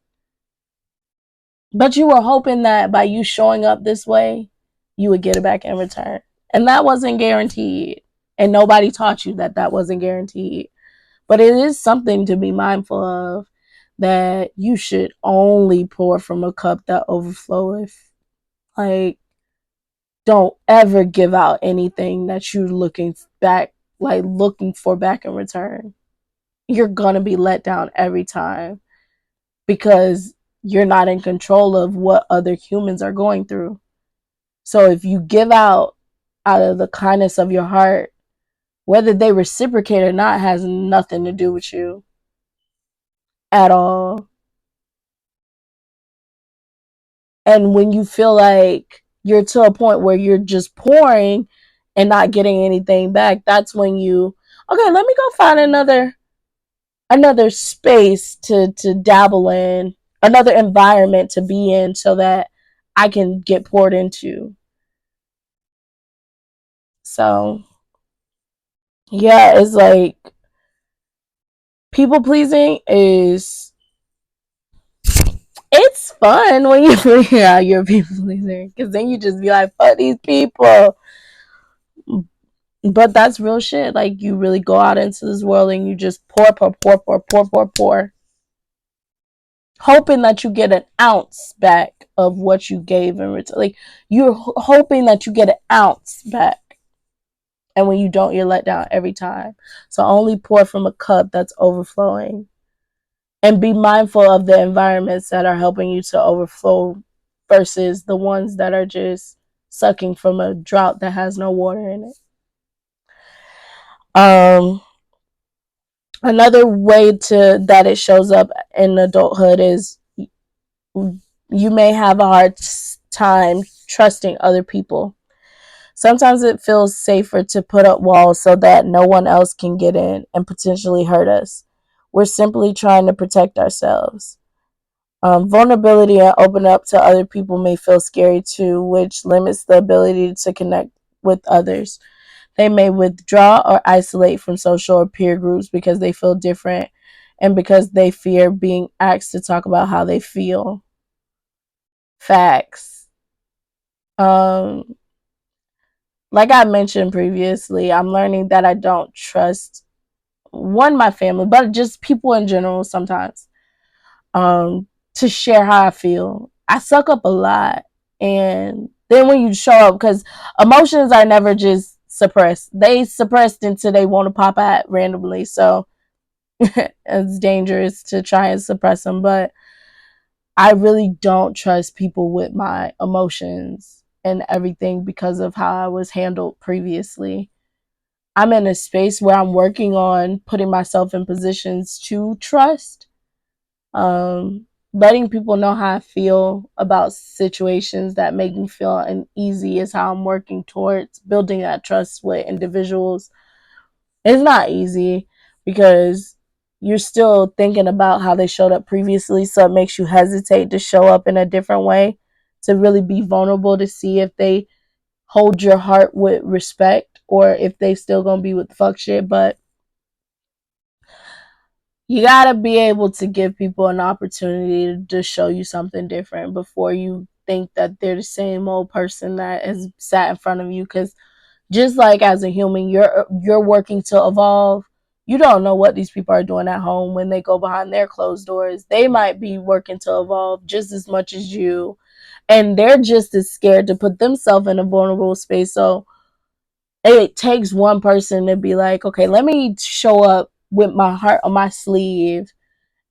A: but you were hoping that by you showing up this way, you would get it back in return, and that wasn't guaranteed, and nobody taught you that that wasn't guaranteed. But it is something to be mindful of, that you should only pour from a cup that overfloweth. Like, don't ever give out anything that you're looking back, like looking for back in return. You're gonna be let down every time, because you're not in control of what other humans are going through. So if you give out of the kindness of your heart, whether they reciprocate or not has nothing to do with you at all. And when you feel like you're to a point where you're just pouring and not getting anything back, that's when you, okay, let me go find another space to dabble in, another environment to be in, so that I can get poured into. So, yeah, it's like, people pleasing is, it's fun when you figure out you're a people pleaser, because then you just be like, fuck these people. But that's real shit. Like, you really go out into this world and you just pour. hoping that you get an ounce back of what you gave in return. Like you're hoping that you get an ounce back, and when you don't, you're let down every time. So only pour from a cup that's overflowing, and be mindful of the environments that are helping you to overflow versus the ones that are just sucking from a drought that has no water in it. Um, Another way to that it shows up in adulthood is you may have a hard time trusting other people. Sometimes it feels safer to put up walls so that no one else can get in and potentially hurt us. We're simply trying to protect ourselves. Vulnerability and open up to other people may feel scary too, which limits the ability to connect with others. They may withdraw or isolate from social or peer groups because they feel different and because they fear being asked to talk about how they feel. Facts. Um, like I mentioned previously, I'm learning that I don't trust one, my family, but just people in general sometimes. Um, to share how I feel. I suck up a lot. And then when you show up, because emotions are never just suppressed. They suppressed until they want to pop out randomly. So it's dangerous to try and suppress them. But I really don't trust people with my emotions and everything because of how I was handled previously. I'm in a space where I'm working on putting myself in positions to trust, letting people know how I feel about situations that make me feel uneasy is how I'm working towards building that trust with individuals. It's not easy because you're still thinking about how they showed up previously, so it makes you hesitate to show up in a different way, to really be vulnerable, to see if they hold your heart with respect or if they still gonna be with fuck shit. But you gotta be able to give people an opportunity to show you something different before you think that they're the same old person that has sat in front of you. Because just like as a human, you're working to evolve. You don't know what these people are doing at home when they go behind their closed doors. They might be working to evolve just as much as you, and they're just as scared to put themselves in a vulnerable space. So it takes one person to be like, okay, let me show up with my heart on my sleeve.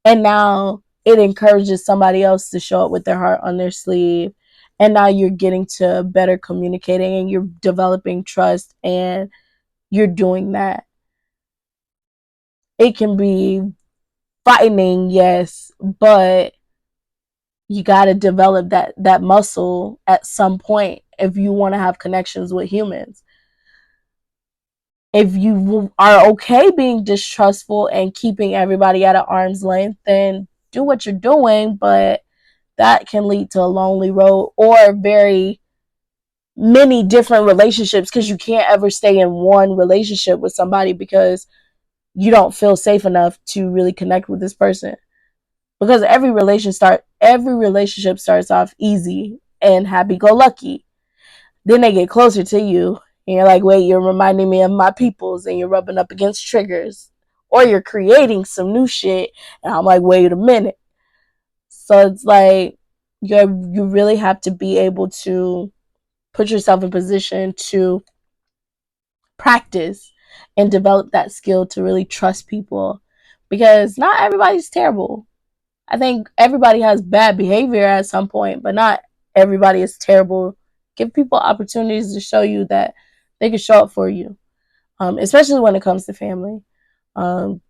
A: And now it encourages somebody else to show up with their heart on their sleeve. And now you're getting to better communicating and you're developing trust and you're doing that. It can be frightening, yes, but you got to develop that muscle at some point if you want to have connections with humans. If you are okay being distrustful and keeping everybody at an arm's length, then do what you're doing, but that can lead to a lonely road or very many different relationships because you can't ever stay in one relationship with somebody because you don't feel safe enough to really connect with this person. Because every relationship starts off easy and happy go lucky. Then they get closer to you and you're like, wait, you're reminding me of my peoples, and you're rubbing up against triggers. Or you're creating some new shit and I'm like, wait a minute. So it's like you really have to be able to put yourself in position to practice and develop that skill to really trust people, because not everybody's terrible. I think everybody has bad behavior at some point, but not everybody is terrible. Give people opportunities to show you that they can show up for you, especially when it comes to family. Um,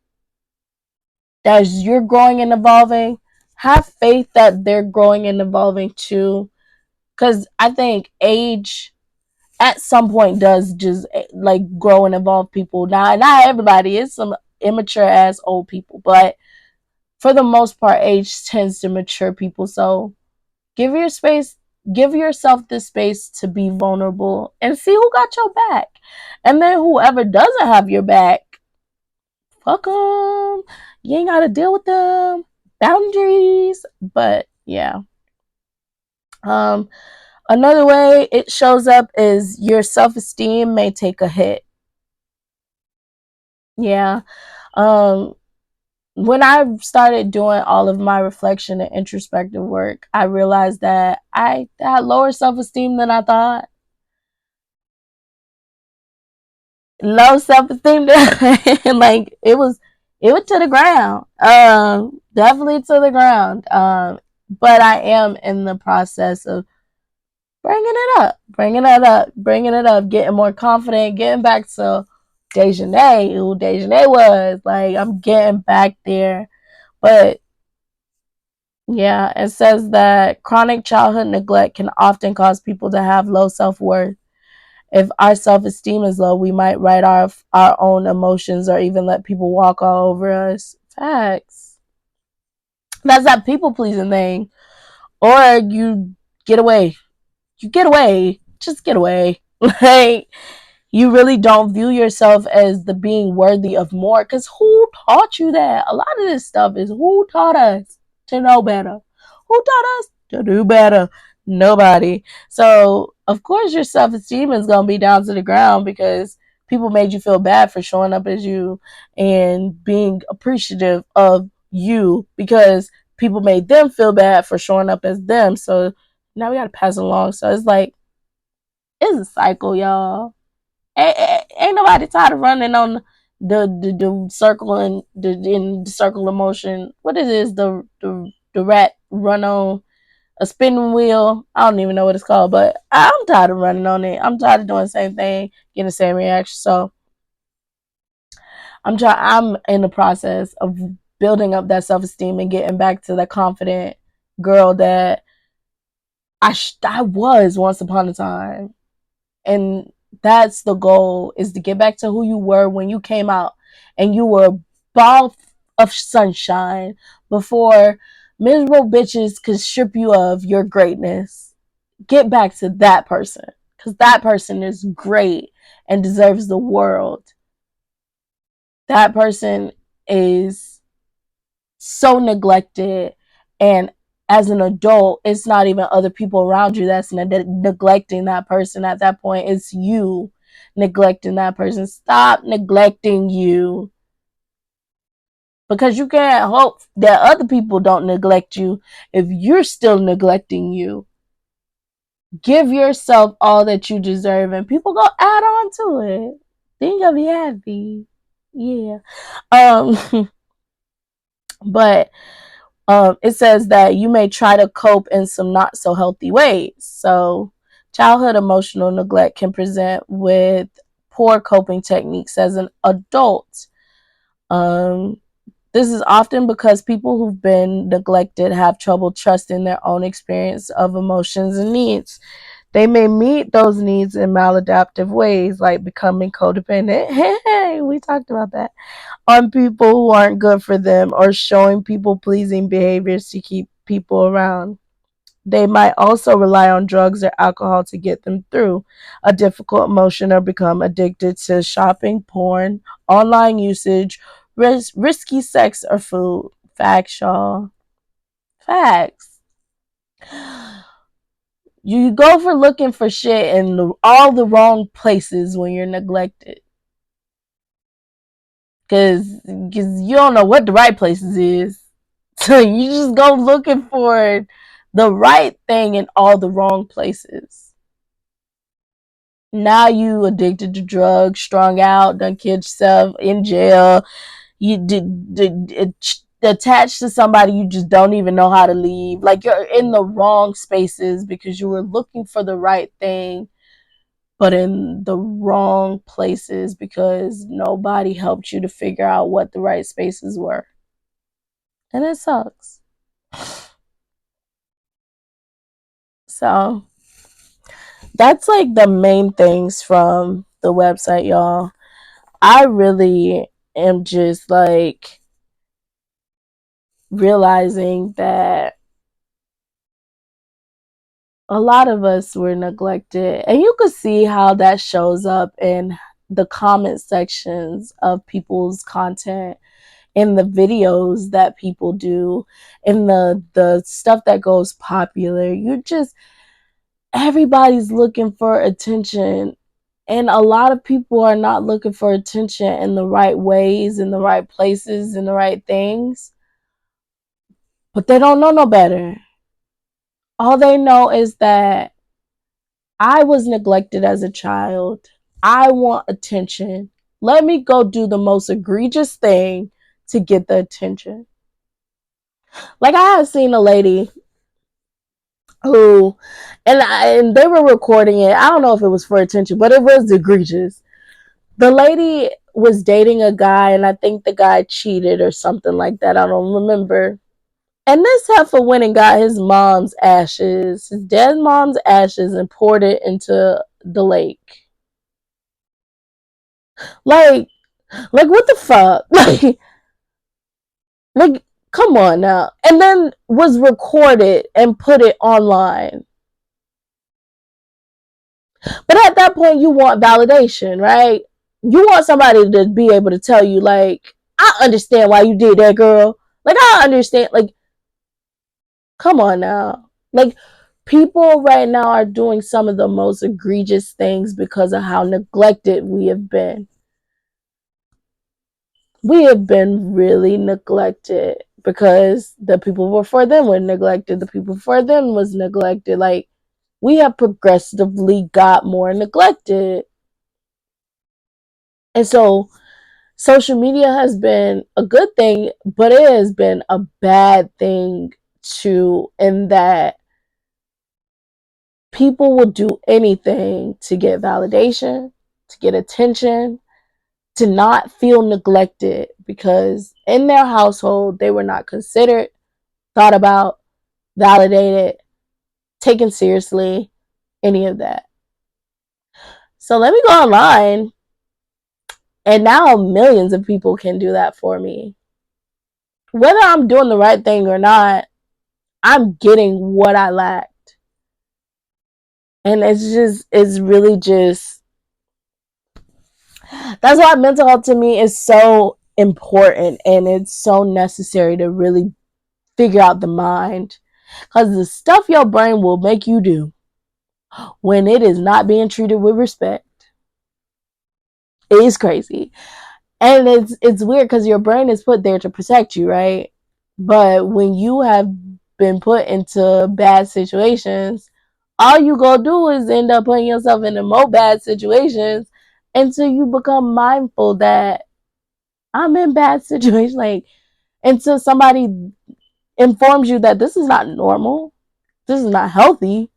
A: as you're growing and evolving, have faith that they're growing and evolving too. Because I think age at some point does just like grow and evolve people. Now, not everybody is some immature ass old people, but for the most part, age tends to mature people. So give your space, give yourself the space to be vulnerable and see who got your back. And then whoever doesn't have your back, fuck them. You ain't got to deal with them. Boundaries. But yeah. Um, Another way it shows up is your self esteem may take a hit. Yeah. Um, when I started doing all of my reflection and introspective work, I realized that I had lower self esteem than I thought. Low self esteem, like it was to the ground. Definitely to the ground. But I am in the process of bringing it up, getting more confident, getting back to Dejanay, who Dejanay was. Like, I'm getting back there. But yeah, it says that chronic childhood neglect can often cause people to have low self worth. If our self esteem is low, we might write our own emotions or even let people walk all over us. Facts. That's that people pleasing thing. Or you get away. You get away. Just get away. Like, you really don't view yourself as the being worthy of more, because who taught you that? A lot of this stuff is who taught us to know better, who taught us to do better? Nobody. So of course your self-esteem is going to be down to the ground because people made you feel bad for showing up as you and being appreciative of you because people made them feel bad for showing up as them. So now we got to pass it along. So it's like, it's a cycle, y'all. Ain't nobody tired of running on the circle and the circle of motion. What is this? The rat run on a spinning wheel. I don't even know what it's called, but I'm tired of running on it. I'm tired of doing the same thing, getting the same reaction. So I'm in the process of building up that self esteem and getting back to that confident girl that I was once upon a time. And that's the goal, is to get back to who you were when you came out and you were a ball of sunshine before miserable bitches could strip you of your greatness. Get back to that person, because that person is great and deserves the world. That person is so neglected, and as an adult, it's not even other people around you that's neglecting that person. At that point, it's you neglecting that person. Stop neglecting you, because you can't hope that other people don't neglect you if you're still neglecting you. Give yourself all that you deserve, and people go add on to it. Then you'll be happy. Yeah. But it says that you may try to cope in some not so healthy ways. So, childhood emotional neglect can present with poor coping techniques as an adult. Um, this is often because people who've been neglected have trouble trusting their own experience of emotions and needs. They may meet those needs in maladaptive ways, like becoming codependent. Hey, we talked about that, on people who aren't good for them, or showing people pleasing behaviors to keep people around. They might also rely on drugs or alcohol to get them through a difficult emotion, or become addicted to shopping, porn, online usage, risky sex, or food. Facts, y'all. Facts. You go for looking for shit in all the wrong places when you're neglected. Because you don't know what the right places is. So you just go looking for the right thing in all the wrong places. Now you addicted to drugs, strung out, done killed yourself, in jail. You did attached to somebody you just don't even know how to leave. Like, you're in the wrong spaces because you were looking for the right thing, but in the wrong places because nobody helped you to figure out what the right spaces were. And it sucks. So that's like the main things from the website, y'all. I really am just like realizing that a lot of us were neglected. And you could see how that shows up in the comment sections of people's content, in the videos that people do, in the stuff that goes popular. You just, everybody's looking for attention, And a lot of people are not looking for attention in the right ways, in the right places, in the right things, but they don't know no better. All they know is that I was neglected as a child. I want attention. Let me go do the most egregious thing to get the attention. Like I have seen a lady who, and they were recording it. I don't know if it was for attention, but it was egregious. The lady was dating a guy, and I think the guy cheated or something like that. I don't remember. And this heifer went and got his mom's ashes, his dead mom's ashes, and poured it into the lake. Like, like what the fuck? Like, come on now. And then was recorded and put it online. But at that point, you want validation, right? You want somebody to be able to tell you, like, I understand why you did that, girl. Like, I understand. Like, come on now. Like, people right now are doing some of the most egregious things because of how neglected we have been. We have been really neglected because the people before them were neglected. The people before them was neglected. Like, we have progressively got more neglected. And so social media has been a good thing, but it has been a bad thing too, in that people will do anything to get validation, to get attention, to not feel neglected because in their household they were not considered, thought about, validated, taken seriously, any of that. So let me go online, and now millions of people can do that for me. Whether I'm doing the right thing or not, I'm getting what I lacked. And it's really just, that's why mental health to me is so important and it's so necessary to really figure out the mind. Because the stuff your brain will make you do when it is not being treated with respect is crazy. And it's weird because your brain is put there to protect you, right? But when you have been put into bad situations, all you gonna do is end up putting yourself in the more bad situations until you become mindful that I'm in bad situations. Like, until somebody informs you that this is not normal, this is not healthy,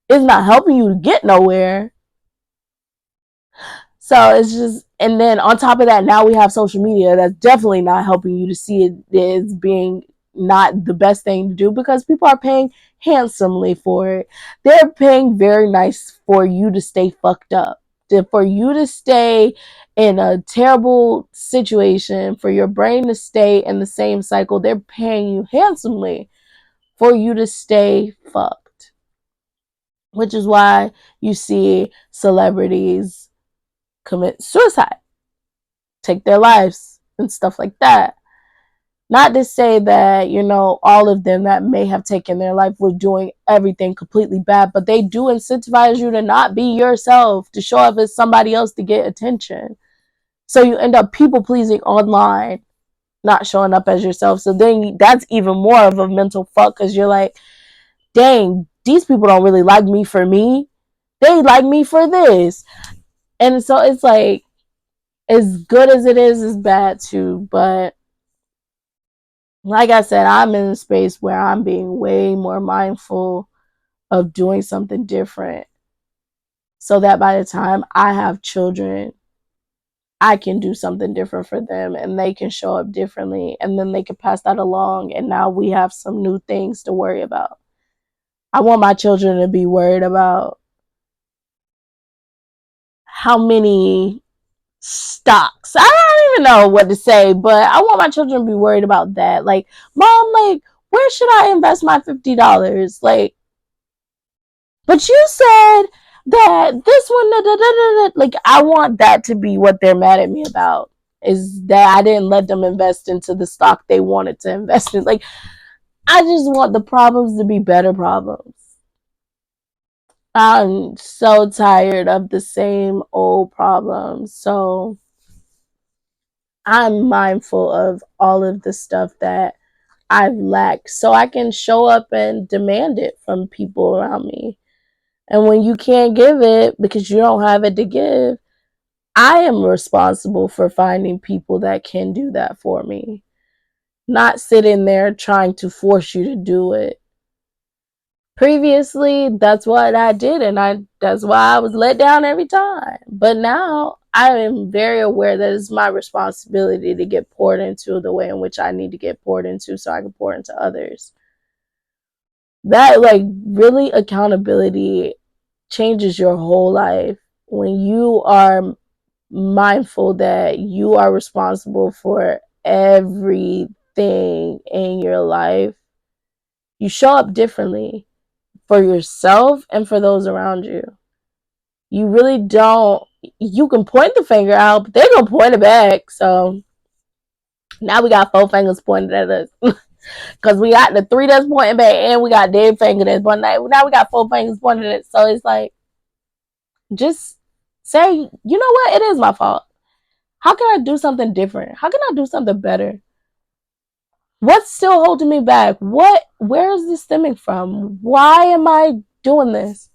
A: it's not helping you to get nowhere. So it's just, and then on top of that, now we have social media that's definitely not helping you to see it as being not the best thing to do because people are paying handsomely for it. They're paying very nice for you to stay fucked up, for you to stay in a terrible situation, for your brain to stay in the same cycle. They're paying you handsomely for you to stay fucked, which is why you see celebrities commit suicide, take their lives, and stuff like that. Not to say that, all of them that may have taken their life were doing everything completely bad, but they do incentivize you to not be yourself, to show up as somebody else to get attention. So you end up people pleasing online, not showing up as yourself. So then that's even more of a mental fuck because you're like, dang, these people don't really like me for me. They like me for this. And so it's like, as good as it is bad too. But like I said, I'm in a space where I'm being way more mindful of doing something different so that by the time I have children, I can do something different for them and they can show up differently and then they can pass that along. And now we have some new things to worry about. I want my children to be worried about how many stocks. I don't even know what to say, but I want my children to be worried about that. Like, mom, like, where should I invest my $50? Like, but you said that this one, da, da, da, da, da. Like, I want that to be what they're mad at me about. Is that I didn't let them invest into the stock they wanted to invest in. Like, I just want the problems to be better problems. I'm so tired of the same old problems. So I'm mindful of all of the stuff that I've lacked so I can show up and demand it from people around me. And when you can't give it because you don't have it to give, I am responsible for finding people that can do that for me, not sitting there trying to force you to do it. Previously, that's what I did, and that's why I was let down every time. But now I am very aware that it's my responsibility to get poured into the way in which I need to get poured into so I can pour into others. That, like, really, accountability changes your whole life when you are mindful that you are responsible for everything in your life. You show up differently for yourself and for those around you. You really don't. You can point the finger out, but they're gonna point it back. So now we got four fingers pointed at us because we got the three that's pointing back, and we got their finger that's pointing at. Now we got four fingers pointed at. So it's like, just say, you know what? It is my fault. How can I do something different? How can I do something better? What's still holding me back? Where is this stemming from? Why am I doing this?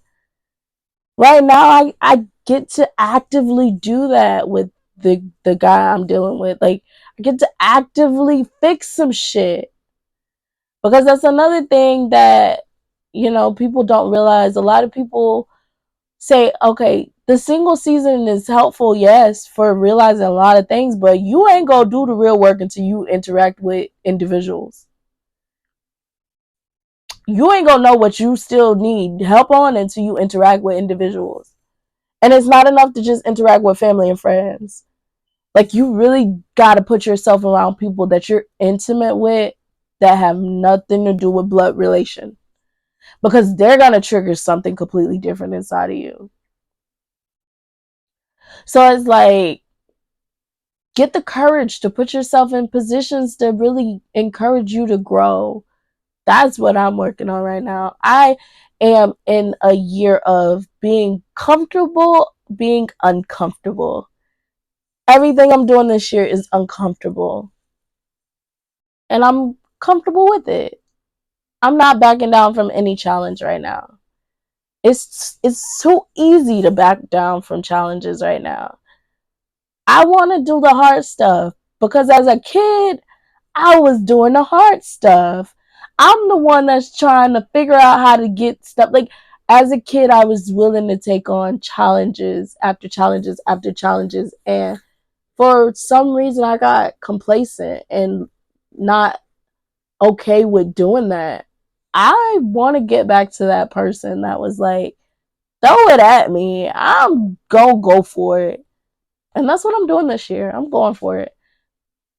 A: Right now I get to actively do that with the guy I'm dealing with. Like, I get to actively fix some shit. Because that's another thing that, people don't realize. A lot of people say, okay, the single season is helpful, yes, for realizing a lot of things, but you ain't gonna do the real work until you interact with individuals. You ain't gonna know what you still need help on until you interact with individuals. And it's not enough to just interact with family and friends. Like, you really gotta put yourself around people that you're intimate with that have nothing to do with blood relation. Because they're gonna trigger something completely different inside of you. So it's like, get the courage to put yourself in positions to really encourage you to grow. That's what I'm working on right now. I am in a year of being comfortable, being uncomfortable. Everything I'm doing this year is uncomfortable. And I'm comfortable with it. I'm not backing down from any challenge right now. It's so easy to back down from challenges right now. I want to do the hard stuff because as a kid, I was doing the hard stuff. I'm the one that's trying to figure out how to get stuff. Like, as a kid, I was willing to take on challenges after challenges after challenges. And for some reason, I got complacent and not okay with doing that. I want to get back to that person that was like, throw it at me. I'm going to go for it. And that's what I'm doing this year. I'm going for it.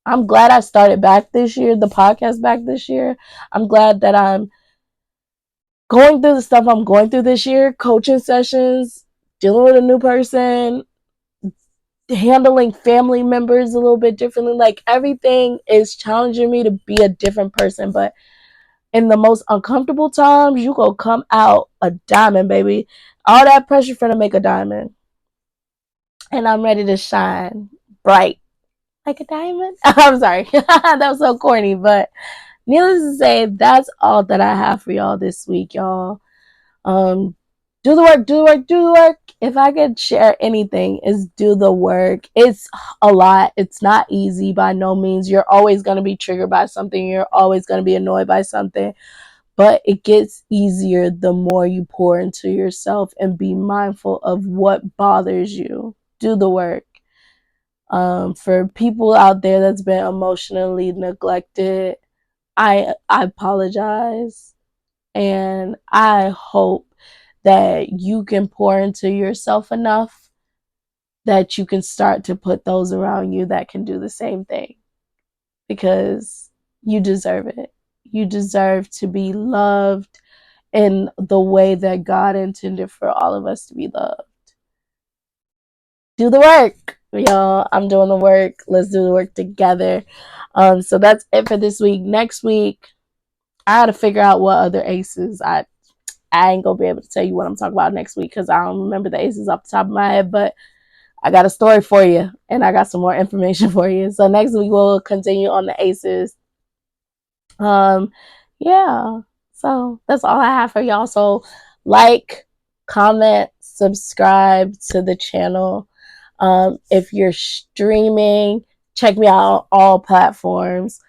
A: I'm glad I started back this year, the podcast back this year. I'm glad that I'm going through the stuff I'm going through this year, coaching sessions, dealing with a new person, handling family members a little bit differently. Like, everything is challenging me to be a different person. But in the most uncomfortable times, you go come out a diamond, baby. All that pressure for to make a diamond. And I'm ready to shine bright like a diamond. I'm sorry. That was so corny, but needless to say, that's all that I have for y'all this week, y'all. Do the work, do the work, do the work. If I could share anything, is do the work. It's a lot. It's not easy by no means. You're always going to be triggered by something. You're always going to be annoyed by something. But it gets easier the more you pour into yourself and be mindful of what bothers you. Do the work. For people out there that's been emotionally neglected, I apologize, and I hope that you can pour into yourself enough that you can start to put those around you that can do the same thing, because you deserve it. You deserve to be loved in the way that God intended for all of us to be loved. Do the work, y'all. I'm doing the work. Let's do the work together. So that's it for this week. Next week, I had to figure out what other aces I ain't gonna be able to tell you what I'm talking about next week because I don't remember the aces off the top of my head, but I got a story for you and I got some more information for you. So next week we'll continue on the aces. Um, yeah. So that's all I have for y'all. So like, comment, subscribe to the channel. If you're streaming, check me out on all platforms.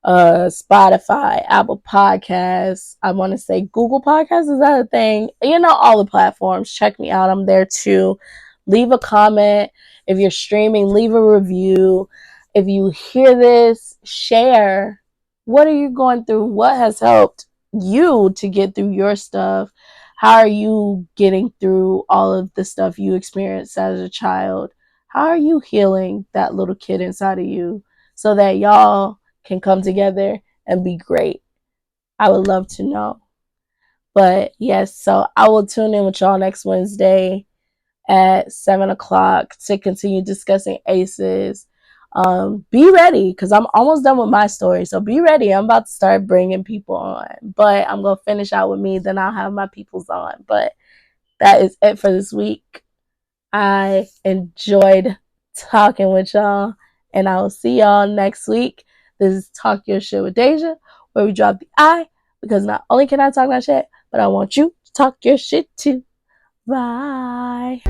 A: Spotify, Apple Podcasts. I want to say Google Podcasts, is that a thing? You know, all the platforms. Check me out. I'm there too. Leave a comment. If you're streaming, leave a review. If you hear this, share. What are you going through? What has helped you to get through your stuff? How are you getting through all of the stuff you experienced as a child? How are you healing that little kid inside of you so that y'all can come together and be great? I would love to know. But yes, so I will tune in with y'all next Wednesday at 7 o'clock to continue discussing aces. Be ready because I'm almost done with my story. So be ready. I'm about to start bringing people on, but I'm going to finish out with me. Then I'll have my peoples on. But that is it for this week. I enjoyed talking with y'all, and I will see y'all next week. This is Talk Your Shit with Deja, where we drop the I, because not only can I talk my shit, but I want you to talk your shit too. Bye.